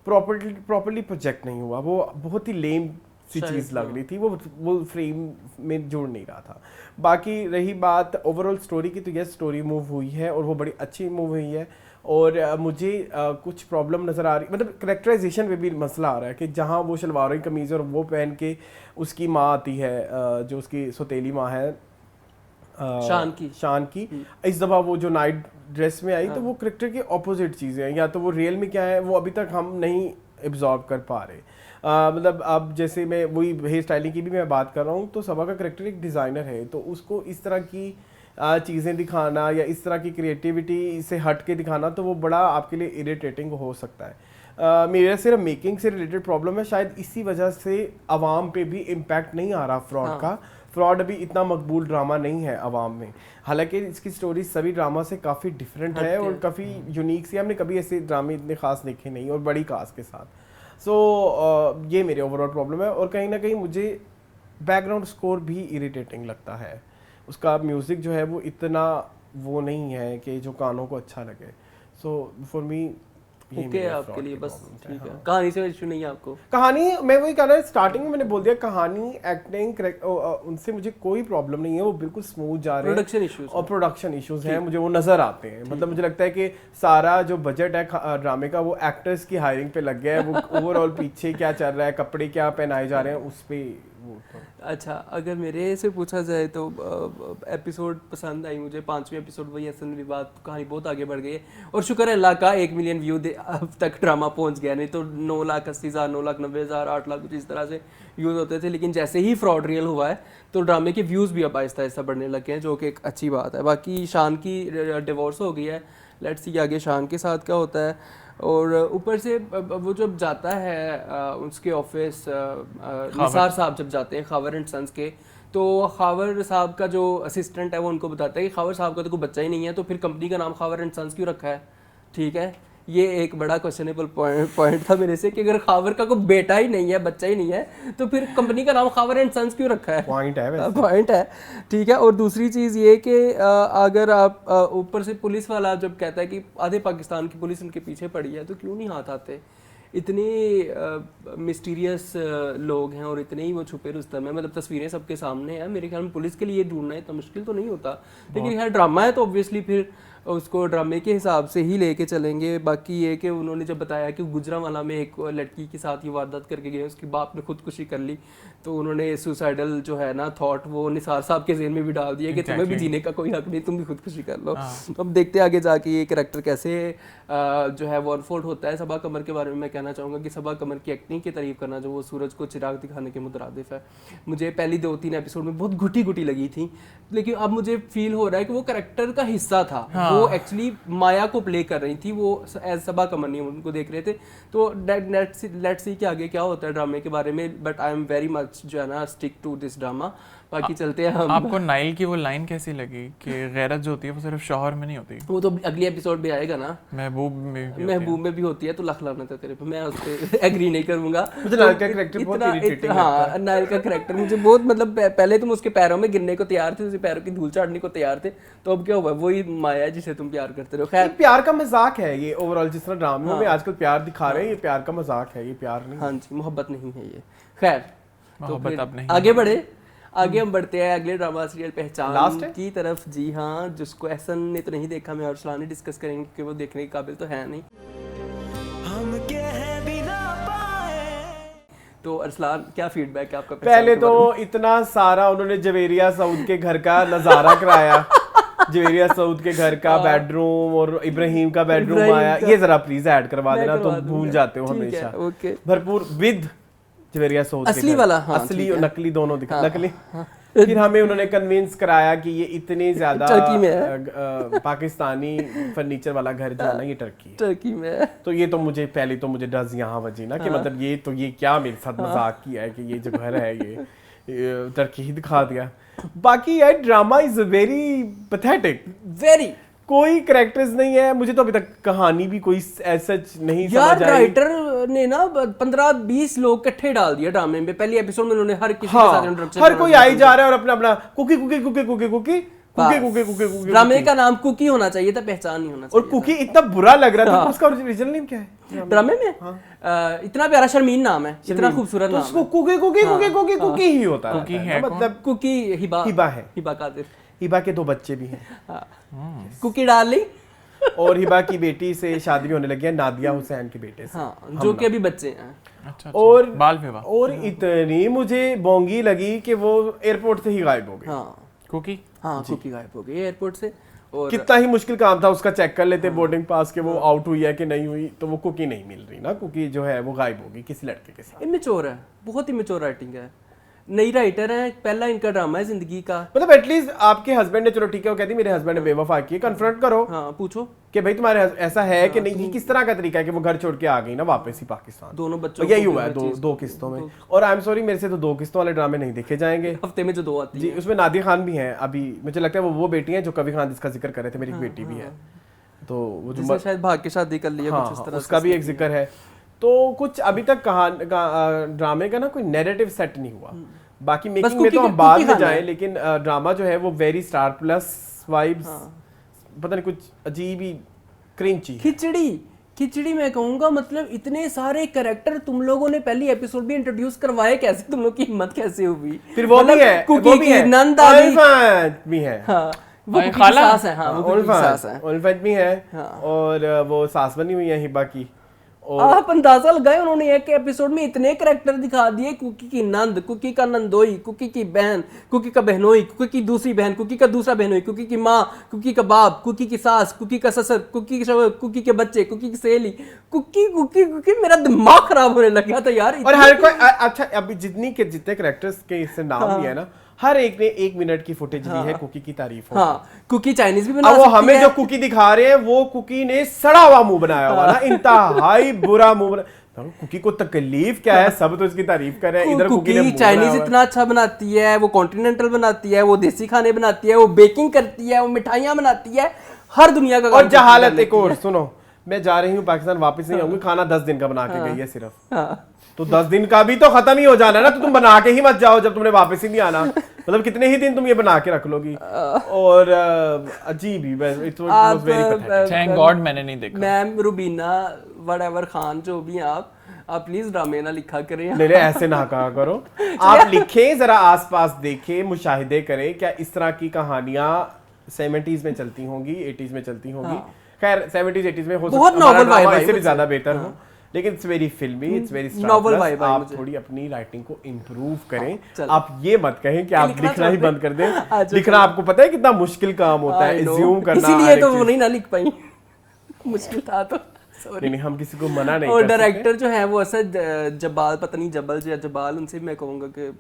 S2: प्रॉपर्ली प्रोजेक्ट नहीं हुआ। वो बहुत ही लेम सी चीज़ लग रही थी, वो फ्रेम में जुड़ नहीं रहा था। बाकी रही बात ओवरऑल स्टोरी की, तो यस स्टोरी मूव हुई है और वो बड़ी अच्छी मूव हुई है। और मुझे कुछ प्रॉब्लम नज़र आ रही, मतलब करेक्टराइजेशन में भी मसला आ रहा है कि जहाँ वो शलवारों की कमीज़ और वो पहन के उसकी माँ आती है, जो उसकी सौतेली माँ है शान की इस दफ़ा वो जो नाइट ड्रेस में आई, तो वो करेक्टर के ऑपोजिट चीज़ें हैं, या तो वो रियल में क्या है वो अभी तक हम नहीं एब्जॉर्ब कर पा रहे। मतलब अब जैसे मैं वही हेयर स्टाइलिंग की भी मैं बात कर रहा हूँ, तो सबा का करेक्टर एक डिज़ाइनर है, तो उसको इस तरह की चीज़ें दिखाना या इस तरह की क्रिएटिविटी से हट के दिखाना, तो वो बड़ा आपके लिए इरिटेटिंग हो सकता है। मेरा सिर्फ मेकिंग से रिलेटेड प्रॉब्लम है, शायद इसी वजह से आवाम पे भी इम्पैक्ट नहीं आ रहा फ्रॉड का। फ्रॉड अभी इतना मकबूल ड्रामा नहीं है आवाम में, हालांकि इसकी स्टोरी सभी ड्रामा से काफ़ी डिफरेंट है और काफ़ी यूनिक सी, हमने कभी ऐसे ड्रामे इतने खास देखे नहीं और बड़ी कास्ट के साथ। सो ये मेरे ओवरऑल प्रॉब्लम है। और कहीं ना कहीं मुझे बैकग्राउंड स्कोर भी इरिटेटिंग लगता है, उसका म्यूज़िक जो है वो इतना वो नहीं है कि जो कानों को अच्छा लगे। सो फॉर मी
S1: ओके आपके लिए बस ठीक है। कहानी से इशू नहीं है आपको?
S2: कहानी मैं वही कह रहा है, स्टार्टिंग में मैंने बोल दिया, कहानी एक्टिंग उनसे मुझे कोई प्रॉब्लम नहीं है, वो बिल्कुल स्मूथ जा रहे हैं। प्रोडक्शन इश्यूज हैं मुझे वो नजर आते हैं। मतलब मुझे लगता है कि सारा जो बजट है ड्रामे का वो एक्टर्स की हायरिंग पे लग गया है, वो ओवरऑल पीछे क्या चल रहा है, कपड़े क्या पहनाए जा रहे हैं, उस पर वो तो
S1: अच्छा, अगर मेरे से पूछा जाए तो एपिसोड पसंद आई मुझे, 5वें एपिसोड वही हसन विवाद, कहानी बहुत आगे बढ़ गई है और शुक्र है अल्लाह का 1 मिलियन व्यू अब तक ड्रामा पहुंच गया, नहीं तो 9,80,000 9,90,000 8 लाख कुछ इस तरह से व्यूज़ होते थे। लेकिन जैसे ही फ्रॉड रियल हुआ है तो ड्रामे के व्यूज़ भी अब आहिस्ता आहिस्ता बढ़ने लगे हैं, जो कि एक अच्छी बात है। बाकी शान की डिवोर्स हो गई है, लेट्स सी आगे शान के साथ क्या होता है। और ऊपर से वो जब जाता है उसके ऑफिस, निसार साहब जब जाते हैं खावर एंड सन्स के, तो खावर साहब का जो असिस्टेंट है वो उनको बताता है कि खावर साहब का तो कोई बच्चा ही नहीं है, तो फिर कंपनी का नाम खावर एंड सन्स क्यों रखा है? ठीक है, ये एक बड़ा क्वेश्चनेबल पॉइंट था मेरे से कि अगर खावर का कोई बेटा ही नहीं है, बच्चा ही नहीं है, तो फिर कंपनी का नाम खावर एंड सन्स क्यों रखा है?
S2: पॉइंट है वैसे।
S1: पॉइंट है, ठीक है। और दूसरी चीज़ ये कि अगर आप ऊपर से पुलिस वाला जब कहता है कि आधे पाकिस्तान की पुलिस उनके पीछे पड़ी है, तो क्यों नहीं हाथ आते? इतने मिस्टीरियस लोग हैं और इतने ही वो छुपे रुस्तम है, मतलब तस्वीरें सबके सामने हैं। मेरे ख्याल में पुलिस के लिए ढूंढना इतना मुश्किल तो नहीं होता, लेकिन यार ड्रामा है तो ऑब्वियसली फिर उसको ड्रामे के हिसाब से ही लेके चलेंगे। बाकी ये कि उन्होंने जब बताया कि गुजरांवाला में एक लड़की के साथ ये वारदात करके गए, उसके बाप ने खुदकुशी कर ली, तो उन्होंने सुसाइडल जो है ना थॉट वो निसार साहब के ज़हन में भी डाल दिया कि तुम्हें भी जीने का कोई हक नहीं, तुम भी खुदकुशी कर लो। तो अब देखते आगे जाके ये कैरेक्टर कैसे जो है वो अनफोल्ड होता है। सबा कमर के बारे में मैं कहना चाहूँगा कि सबा कमर की एक्टिंग की तारीफ करना, जो वो सूरज को चिराग दिखाने के मुतरादिफ है। मुझे पहली 2-3 एपिसोड में बहुत घुटी घुटी लगी थी, लेकिन अब मुझे फील हो रहा है कि वो कैरेक्टर का हिस्सा था। वो एक्चुअली माया को प्ले कर रही थी, वो एज सबा कमर नहीं उनको देख रहे थे। तो लेट्स सी कि आगे क्या होता है ड्रामे के बारे में, but I am very much जो है ना स्टिक टू दिस ड्रामा। बाकी चलते हैं हम।
S3: आपको नाइल की वो लाइन कैसी लगी कि गैरत जो होती है वो सिर्फ शौहर में नहीं होती?
S1: वो तो अगली एपिसोड में आएगा ना,
S3: महबूब में भी होती है।
S1: महबूब में भी होती है, तो लख लानत है तेरे पे, मैं उस पे एग्री नहीं करूंगा।
S2: मुझे नाइल का कैरेक्टर बहुत इरिटेटिंग लगता है।
S1: हाँ, नाइल का कैरेक्टर मुझे बहुत, मतलब पहले तुम उसके पैरों में गिरने को तैयार थे, उसके पैरों की धूल चाटने को तैयार थे, तो अब क्या हुआ? वही माया है जिसे तुम प्यार करते रहो। खैर,
S2: प्यार का मजाक है ये ओवरऑल, जिस तरह ड्रामों में आजकल प्यार दिखा रहे हैं, ये प्यार का मजाक है, ये प्यार नहीं।
S1: हाँ जी, मोहब्बत नहीं है ये। खैर, तो
S3: मोहब्बत
S1: फिर
S3: अब नहीं
S1: आगे बढ़े, आगे हम बढ़ते हैं अगले ड्रामा सीरियल पहचान
S2: Last है?
S1: की तरफ। जी हाँ, जिसको एहसन ने तो नहीं देखा, मैं और सलानी डिस्कस करेंगे कि वो देखने के काबिल तो है नहीं।
S4: हम कह भी ना पाए।
S1: तो अरसलान, क्या फीडबैक है आपका?
S2: पहले तो इतना सारा उन्होंने जवेरिया सऊद के घर का नजारा कराया, जवेरिया सऊद के घर का बेडरूम और इब्राहिम का बेडरूम आया, ये जरा प्लीज ऐड करवा देना, तुम भूल जाते हो हमेशा।
S1: ओके,
S2: भरपूर विद जवेरिया सऊद के
S1: असली
S2: घर।
S1: वाला, हाँ,
S2: असली और नकली दोनों दिखा, नकली। फिर हमें उन्होंने कन्विंस कराया कि ये इतनी ज्यादा
S1: टर्की में है।
S2: पाकिस्तानी फर्नीचर वाला घर जो है ना, ये टर्की है।
S1: टर्की में।
S2: तो ये तो मुझे पहले तो मुझे डज यहाँ बजी ना कि मतलब ये क्या मेरे साथ मजाक किया है कि ये जो घर है ये टर्की ही दिखा दिया। बाकी यार drama is very pathetic,
S1: very,
S2: कोई कैरेक्टर्स नहीं है। मुझे तो अभी तक कहानी भी कोई ऐसा नहीं
S1: यार
S2: समझ आई।
S1: राइटर ने ना 15-20 लोग इकट्ठे डाल दिए ड्रामे में। पहले एपिसोड में उन्होंने हर किसी के
S2: हाँ,
S1: साथ इंट्रोडक्शन,
S2: हर कोई आई जा रहा है और अपना अपना कुकी cookie cookie cookie cookie cookie cookie cookie कुकी।
S1: ड्रामे का नाम कुकी होना चाहिए था, पहचान नहीं होना
S2: और
S1: चाहिए।
S2: कुकी इतना बुरा लग रहा था। उसका ओरिजिनल नेम क्या है
S1: ड्रामे में? इतना प्यारा शर्मीन नाम है, इतना खूबसूरत नाम है।
S2: Cookie cookie cookie cookie Cookie ही होता है।
S3: कुकी है
S2: मतलब
S1: कुकी हिबा,
S2: हिबा है,
S1: हिबा कादिर।
S2: हिबा के 2 बच्चे भी हैं।
S1: कुकी डार्लिंग,
S2: और हिबा की बेटी से शादी भी होने लगी है, नादिया हुसैन के बेटे से।
S1: हाँ, जो कि अभी बच्चे हैं।
S3: अच्छा,
S2: और
S3: बाल विवाह।
S2: और इतनी मुझे बोंगी लगी कि वो एयरपोर्ट से ही गायब हो गए।
S1: हाँ,
S3: कुकी,
S1: हाँ, कुकी गायब हो गई एयरपोर्ट से। और
S2: कितना ही मुश्किल काम था उसका, चेक कर लेते बोर्डिंग पास के वो आउट हुई है कि नहीं हुई, तो वो कुकी नहीं मिल रही ना, कुकी जो है वो गायब होगी किसी लड़के के साथ।
S1: इमेच्योर है, बहुत इमेच्योर राइटिंग है। नई राइटर है, पहला इनका ड्रामा है जिंदगी का।
S2: मतलब एटलीस्ट आपके हस्बैंड ने, चलो ठीक है, वो कहती मेरे हस्बैंड ने बेवफा की है, कन्फ्रंट करो
S1: हाँ, पूछो
S2: कि भाई तुम्हारे ऐसा है कि नहीं। ये किस तरह का तरीका है कि वो घर छोड़ के आ गई ना वापस ही पाकिस्तान।
S1: दोनों बच्चों
S2: और यही
S1: को
S2: हुआ है
S1: हर चीज़
S2: दो किस्तों में। और आई एम सॉरी, मेरे से तो 2 किस्तों वाले ड्रामे नहीं देखे जाएंगे।
S1: हफ्ते में जो 2 आती
S2: जी,
S1: है।
S2: उसमें नादिया खान भी हैं। अभी मुझे लगता है वो बेटी है जो कवि खान जिसका जिक्र कर रहे थे, मेरी एक बेटी भी है। तो वो जो
S1: जिसने शायद भाग के शादी कर लिया, कुछ इस तरह
S2: उसका भी एक जिक्र है। तो कुछ अभी तक ड्रामे का ना कोई नैरेटिव सेट नहीं हुआ। बाकी मेकिंग में तो हम बाद में जाएं, लेकिन ड्रामा जो है वो वेरी स्टार प्लस वाइब्स, पता नहीं कुछ अजीब ही क्रिंची।
S1: खिचड़ी मैं कहूंगा, मतलब इतने सारे कैरेक्टर तुम लोगों ने पहली एपिसोड में इंट्रोड्यूस करवाए कैसे? तुम लोग की हिम्मत कैसे हुई?
S2: फिर वो भी है,
S1: कुकी की नंद आ गई,
S2: भी है,
S1: हाँ, वो कुकी की
S3: खाला?
S1: सास है, हाँ, वो कुकी की सास है,
S2: उल्फत भी है,
S1: हाँ।
S2: और वो सास बनी हुई है हिबा की।
S1: आप अंदाजा लगाए, उन्होंने एक एपिसोड में इतने कैरेक्टर दिखा दिए, कुकी की नंद, कुकी का नंदोई, कुकी की बहन, कुकी का बहनोई, कुकी की दूसरी बहन, कुकी का दूसरा बहनोई, कुकी की माँ, कुकी का बाप, कुकी की सास, कुकी का ससुर, कुकी की शौहर, कुकी के बच्चे, कुकी की सहेली, कुकी कुकी कुकी, मेरा दिमाग खराब होने लग गया था यार।
S2: और हर कोई अच्छा, अभी जितने कैरेक्टर्स के इससे नाम लिया है ना, हर एक ने 1 मिनट की फुटेज दी है कुकी की तारीफ हो।
S1: हाँ, कुकी चाइनीज भी बना
S2: अब वो
S1: सकती
S2: हमें
S1: है।
S2: जो कुकी दिखा रहे हैं वो कुकी ने सड़ा हुआ मुंह बनाया हुआ ना, इंतहाई बुरा मुंह बना। कुकी को तकलीफ क्या है, सब तो इसकी तारीफ कर रहे हैं, इधर कुकी ने मुंह बनाया
S1: चाइनीज
S2: हुआ है।
S1: इतना अच्छा बनाती है, वो कॉन्टिनेंटल बनाती है, वो देसी खाने बनाती है, वो बेकिंग करती है, वो मिठाइयाँ बनाती है, हर दुनिया का
S2: और
S1: काम करती
S2: जहालत
S1: है।
S2: एक और सुनो, मैं जा रही हूँ पाकिस्तान, वापस नहीं आऊंगी, खाना 10 दिन का बना के गई है सिर्फ।
S1: हाँ।
S2: तो 10 दिन का भी तो खत्म ही हो जाना है ना, तो तुम बना के ही मत जाओ जब तुमने वापस ही नहीं आना। मतलब कितने ही दिन तुम ये बना के रख लोगी। और अजीब ही, it was very pathetic.
S3: Thank God मैंने नहीं देखा।
S1: मैम रुबीना व्हाटएवर खान, जो भी आप प्लीज ड्रामे ना लिखा करें।
S2: नहीं ऐसे ना कहा करो, आप लिखें, जरा आसपास देखें, मुशाहिदे करें, क्या इस तरह की कहानियां 70s में चलती होंगी, 80s में चलती होंगी। खैर 70s 80s में हो
S1: बहुत
S2: सकता
S1: novel
S2: हमारा
S1: vibe
S2: ड्रामा
S1: है
S2: इससे भी
S1: मुझे।
S2: ज्यादा बेहतर हो, लेकिन इट्स वेरी फिल्मी, इट्स वेरी
S1: Novel vibe है
S2: आप
S1: मुझे।
S2: थोड़ी अपनी राइटिंग को इम्प्रूव करें।
S1: चलो।
S2: आप ये मत कहें कि आप
S1: लिखना
S2: लिखना ही
S1: छोड़
S2: बंद कर दें।
S1: अच्छा,
S2: लिखना आपको पता है कितना मुश्किल काम होता है,
S1: I know।
S2: एज्यूम करना,
S1: इसीलिए
S2: हर
S1: तो
S2: एक
S1: वो
S2: चीज़।
S1: नहीं ना लिख पाई, मुश्किल था तो
S2: नहीं नहीं, हम किसी को मना नहीं
S1: और
S2: कर सकते।
S1: डायरेक्टर जो है वो असद जबाल, पता नहीं जबल या जबाल, उनसे मैं कहूँगा कि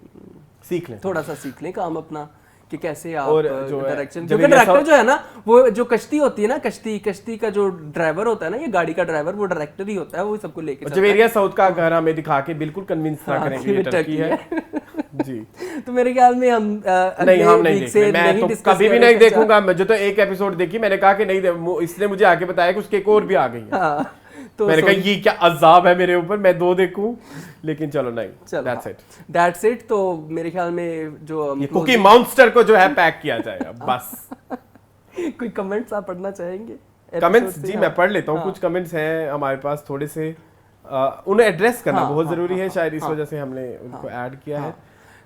S2: सीख लें
S1: थोड़ा सा सीख लें काम अपना, कि कैसे आप
S2: और जो है,
S1: डायरेक्शन,
S2: जब
S1: क्योंकि
S2: ये
S1: डायरेक्टर
S2: सब-
S1: जो है ना, वो जो कश्ती होती है ना, कश्ती का जो ड्राइवर होता है ना, ये गाड़ी का ड्राइवर, वो डायरेक्टर ही होता है, वो सबको लेके चलता है।
S2: जवेरिया साउथ का घर हमें दिखा के बिल्कुल कन्विंस ना करें कि ये टर्की है। जी
S1: तो मेरे ख्याल में हम
S2: नहीं, हम नहीं देख रहे। मैं तो कभी भी नहीं देखूंगा। मुझे तो एक एपिसोड देखी, मैंने कहा कि नहीं, इसने मुझे आके बताया कि उसके एक और भी आ गई है।
S1: हाँ, तो
S2: मैंने कहा ये क्या अजाब है मेरे ऊपर, मैं 2 देखूं, लेकिन चलो नहीं, दैट्स इट।
S1: तो मेरे ख्याल में जो
S2: ये कुकी मॉन्स्टर को जो है पैक किया जाएगा बस।
S1: कोई कमेंट्स आप पढ़ना चाहेंगे
S2: कमेंट्स?
S1: एपिसोड से?
S2: जी मैं पढ़ लेता हूँ। कुछ कमेंट्स हैं हमारे पास, थोड़े से उन्हें एड्रेस करना बहुत जरूरी है, शायद इस वजह से हमने उनको ऐड किया है।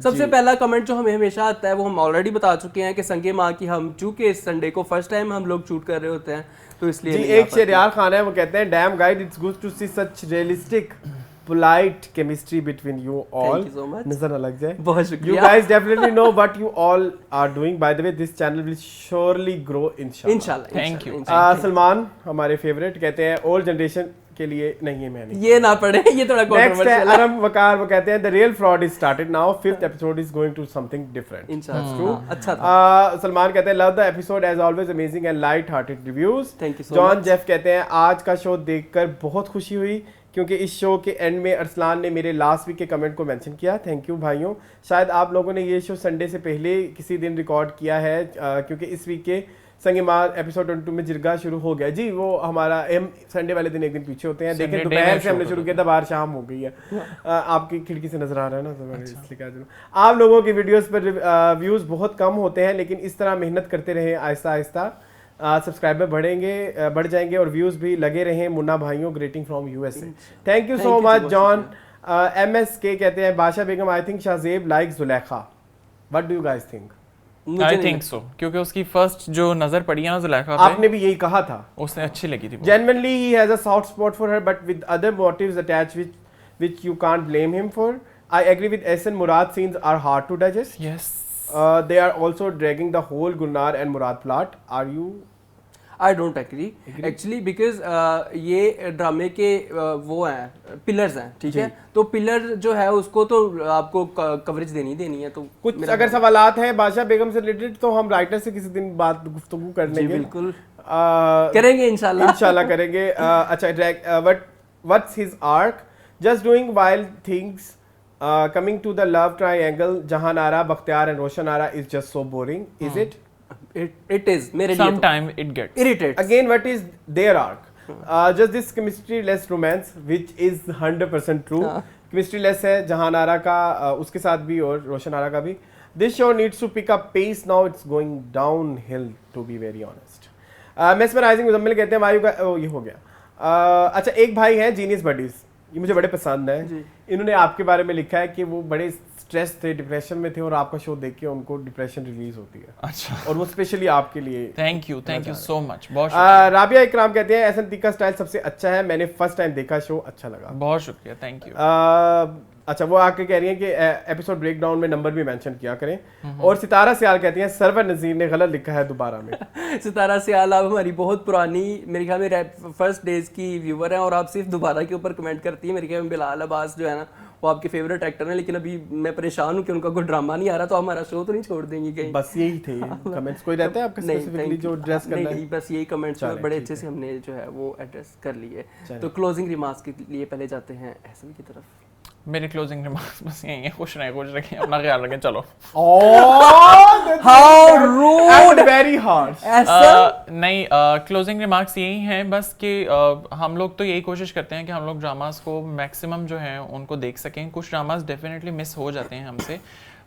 S1: सबसे पहला कमेंट जो हमें हमेशा आता है, वो हम ऑलरेडी बता चुके हैं कि संगे माँ की, हम चूंकि इस संडे को फर्स्ट टाइम हम लोग शूट कर रहे होते हैं, तो इसलिए
S2: जी
S1: नहीं आ
S2: एक
S1: पाते।
S2: शहरयार खान है, वो कहते हैं डैम गाइड, it's good to see such realistic polite chemistry between you all.
S1: Thank you so much.
S2: नजर ना लग जाए।
S1: बहुत
S2: You
S1: शुक्रिया।
S2: guys definitely know what you all are doing. By the way, this channel will surely grow inshallah.
S1: इंशाल्लाह।
S3: Thank you.
S2: Salman हमारे favourite कहते हैं ओल्ड जनरेशन के लिए नहीं है, मैंने
S1: ये ना पढ़े, ये थोड़ा
S2: नेक्स्ट है
S1: कंट्रोवर्शियल है।
S2: अरम वकार, वो कहते हैं the real fraud is started now, 5th episode is going to something different.
S1: इंशाल्लाह। हाँ, अच्छा था।
S2: सलमान कहते हैं love the episode as always, amazing and light hearted reviews.
S1: Thank you so
S2: John
S1: much.
S2: Jeff कहते हैं आज का शो देखकर बहुत खुशी हुई, क्योंकि इस शो के एंड में अरसलान ने मेरे लास्ट वीक के कमेंट को मेंशन किया। थैंक यू भाइयों, शायद आप लोगों ने ये शो संडे से पहले किसी दिन रिकॉर्ड किया है, क्योंकि इस वीक के संगे मार एपिसोड 22 में जिरगा शुरू हो गया। जी वो हमारा हम संडे वाले दिन एक दिन पीछे होते हैं, देखें
S3: Sunday
S2: दोपहर
S3: में
S2: से हमने
S3: show
S2: शुरू किया था, बाहर शाम हो गई है। आपकी खिड़की से नजर आ रहा है ना, तो मैंने इसलिए कहा चलो। आप लोगों की वीडियोस पर व्यूज बहुत कम होते हैं, लेकिन इस तरह मेहनत करते रहें, आहिस्ता आहिस्ता सब्सक्राइबर बढ़ जाएंगे और व्यूज भी लगे रहें। मुन्ना भाइयों, greeting from USA. Thank you so much John. MSK कहते हैं Badshah Begum, I think Shahzeb like Zulekha, what do you guys think?
S1: मुझे
S3: आई
S1: नहीं
S3: थिंक सो, क्योंकि उसकी फर्स्ट जो नजर पड़ी है ना जुलेखा पे,
S2: आपने भी यही कहा था,
S3: उसने अच्छी लगी थी वो।
S2: genuinely he has a soft spot for her, but with other motives attached which you can't blame him for. I agree with Ehsan, Murad scenes are hard to digest.
S3: Yes.
S2: They are also dragging the whole Gulnar and Murad plot. Are you?
S1: I don't agree actually, because ये ड्रामे के वो हैं, pillars हैं, ठीक है, तो pillar जो है उसको तो आपको कवरेज देनी है। तो
S2: कुछ अगर सवालात हैं बादशाह बेगम से रिलेटेड, तो हम राइटर से किसी दिन बात गुफ्तगू कर
S1: जी
S2: लेंगे,
S1: बिल्कुल करेंगे इंशाल्लाह
S2: करेंगे। अच्छा, what's his arc? Just doing wild things. Coming to the love triangle, Jahan Ara, Bakhtiar and Roshan Ara is just so boring. Is it?
S1: It is मेरे लिए
S3: Sometime it gets.
S1: irritates.
S2: Again, what is their arc? Just this chemistry-less romance, which is 100% true. Chemistry-less है जहान आरा का, उसके साथ भी और रोशन आरा का भी. This show needs to pick up pace now. It's going downhill, to be very honest. Mesmerizing Muzammil कहते हैं वायु का, ये हो गया। अच्छा, एक भाई है जीनियस बडीज, ये मुझे बड़े पसंद है। इन्होंने आपके बारे में लिखा है कि वो बड़े स्ट्रेस थे, डिप्रेशन में थे और आपका शो देख के उनको डिप्रेशन रिलीज होती है।
S3: अच्छा,
S2: और वो स्पेशली आपके लिए।
S3: थैंक यू सो मच, बहुत शुक्रिया।
S2: राबिया इकराम कहते हैं एहसन तीक का स्टाइल सबसे अच्छा है, मैंने फर्स्ट टाइम देखा, शो अच्छा लगा।
S3: बहुत शुक्रिया, थैंक यू।
S2: अच्छा, वो आके कह रही हैं कि एपिसोड ब्रेकडाउन में नंबर भी मेंशन किया करें। और सितारा सियाल कहती हैं सरवर नज़ीर ने गलत लिखा है दोबारा में।
S1: सितारा सियाल, आप हमारी बहुत पुरानी, मेरे ख्याल में फर्स्ट डेज की व्यूवर हैं और आप सिर्फ दोबारा के ऊपर कमेंट करती है। मेरे ख्याल में बिलाल अब्बास जो है ना, वो आपके फेवरेट एक्टर हैं, लेकिन अभी मैं परेशान हूँ कि उनका कोई ड्रामा नहीं आ रहा, तो हमारा शो तो नहीं छोड़ देंगी कहीं।
S2: बस यही थे कमेंट्स। कोई रहता है आपका स्पेसिफिकली जो एड्रेस करना है?
S1: नहीं, बस यही कमेंट्स बड़े अच्छे से हमने जो है वो एड्रेस कर लिए। तो क्लोजिंग रिमार्क्स के लिए पहले जाते हैं एहसन की तरफ।
S3: मेरे क्लोजिंग रिमार्क्स बस यही है, खुश रखें, अपना ख्याल रखें, चलो।
S1: How rude,
S2: very harsh.
S3: नहीं, क्लोजिंग रिमार्क्स यही हैं बस कि हम लोग तो यही कोशिश करते हैं कि हम लोग ड्रामास को मैक्सिमम जो है उनको देख सकें। कुछ ड्रामास डेफिनेटली मिस हो जाते हैं हमसे,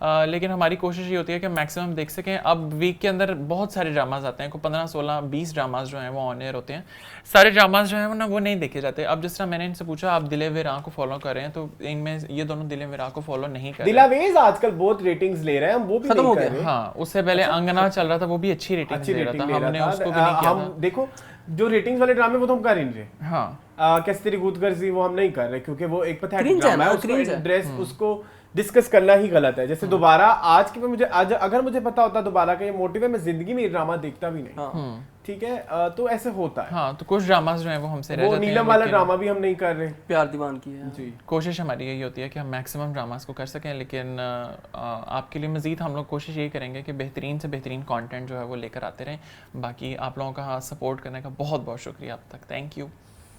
S3: लेकिन हमारी कोशिश ये होती है कि मैक्सिमम देख सकें। अब वीक के अंदर बहुत सारे ड्रामाज आते हैं, को 15, 16, 20 ड्रामाज जो हैं वो ऑन एयर होते हैं। सारे ड्रामाज जो हैं वो ना वो नहीं देखे जाते। अब जिस तरह मैंने इनसे पूछा आप दिलेवेरा को फॉलो कर रहे हैं, तो इनमें ये दोनों दिलेवेरा को फॉलो नहीं कर रहे।
S2: दिलावेज आजकल बहुत रेटिंग्स ले रहे हैं, हम वो भी
S1: खत्म हो
S2: नहीं कर
S1: गया।
S2: रहे।
S3: हाँ, उससे पहले अंगना चल रहा था, वो भी अच्छी रेटिंग ले रहा था, हमने उसको भी नहीं किया
S2: हम
S3: था।
S2: देखो जो रेटिंग्स वाले ड्रामे वो तो हम कर ही नहीं रहे।
S3: हाँ,
S2: कैसे तेरी गूद गर्जी वो हम नहीं कर रहे, क्योंकि वो एक पैथेटिक
S1: Cringe है
S2: ड्रामा है,
S1: ना,
S2: उसको
S1: cringe है।
S2: एड्रेस उसको डिस्कस करना ही गलत है। जैसे दोबारा आज के पे मुझे आज अगर मुझे पता होता दोबारा का ये मोटिव है, मैं जिंदगी में ये ड्रामा देखता भी नहीं। ठीक है, तो ऐसे होता है।
S3: हाँ, तो कुछ ड्रामास जो हैं वो हमसे रह
S2: वो
S3: जाते हैं,
S2: नीलम वाला
S3: लेकिन
S2: ड्रामा भी हम नहीं कर रहे।
S1: प्यार दीवान की है
S2: जी,
S3: कोशिश हमारी यही होती है कि हम मैक्सिमम ड्रामास को कर सकें, लेकिन आपके लिए मज़ीद हम लोग कोशिश यही करेंगे कि बेहतरीन से बेहतरीन कंटेंट जो है वो लेकर आते रहें। बाकी आप लोगों का सपोर्ट करने का बहुत बहुत शुक्रिया अब तक, थैंक यू।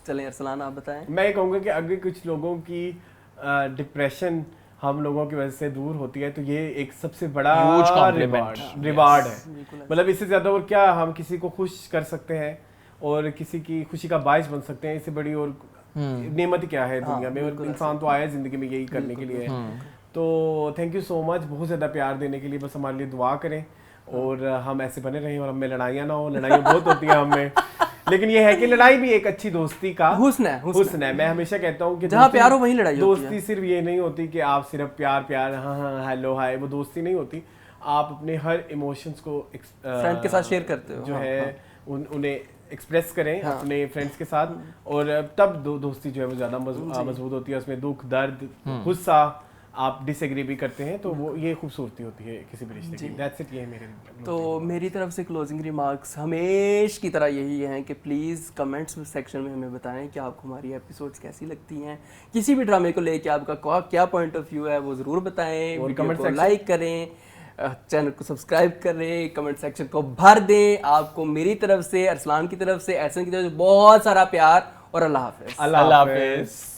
S1: चलें अरसलान, आप बताएं।
S2: मैं ये कहूँगा कि अगर कुछ लोगों की डिप्रेशन हम लोगों की वजह से दूर होती है, तो ये एक सबसे बड़ा
S3: Huge compliment.
S2: रिवार्ड है। मतलब इससे ज्यादा और क्या हम किसी को खुश कर सकते हैं और किसी की खुशी का बायस बन सकते हैं, इससे बड़ी और नेमत क्या है दुनिया में। और इंसान तो आया है जिंदगी में यही करने के लिए। तो थैंक यू सो मच बहुत ज्यादा प्यार देने के लिए। बस हमारे लिए दुआ करें और हम ऐसे बने रहें और हमें लड़ाइयाँ ना हो। लड़ाइयाँ बहुत होती हैं हमें, लेकिन ये है कि लड़ाई भी एक अच्छी दोस्ती का हुस्न है। मैं हमेशा कहता हूँ कि
S1: जहाँ प्यार हो वहीं लड़ाई होती है।
S2: दोस्ती सिर्फ ये नहीं होती कि आप सिर्फ प्यार हाँ हेलो हाय, वो दोस्ती नहीं होती। आप अपने हर इमोशंस को
S1: फ्रेंड के साथ शेयर करते हो,
S2: जो है उन्हें एक्सप्रेस करें अपने फ्रेंड्स के साथ, और तब दोस्ती जो है वो ज्यादा मजबूत होती है। उसमें दुख दर्द गुस्सा आप डिसएग्री भी करते हैं, तो वो ये खूबसूरती होती है किसी भी रिश्ते की। दैट्स इट, ये है मेरे।
S1: तो मेरी तरफ से क्लोजिंग रिमार्क्स हमेशा की तरह यही हैं कि प्लीज़ कमेंट्स सेक्शन में हमें बताएं कि आपको हमारी एपिसोड्स कैसी लगती हैं, किसी भी ड्रामे को लेके आपका क्या पॉइंट ऑफ व्यू है वो ज़रूर बताएं।
S2: और
S1: वीडियो को लाइक करें, चैनल को सब्सक्राइब करें, कमेंट सेक्शन को भर दें। आपको मेरी तरफ से, अरसलान की तरफ से, एहसन की तरफ से बहुत सारा प्यार और अल्लाह हाफ़िज़।
S3: अल्लाह हाफ़िज़।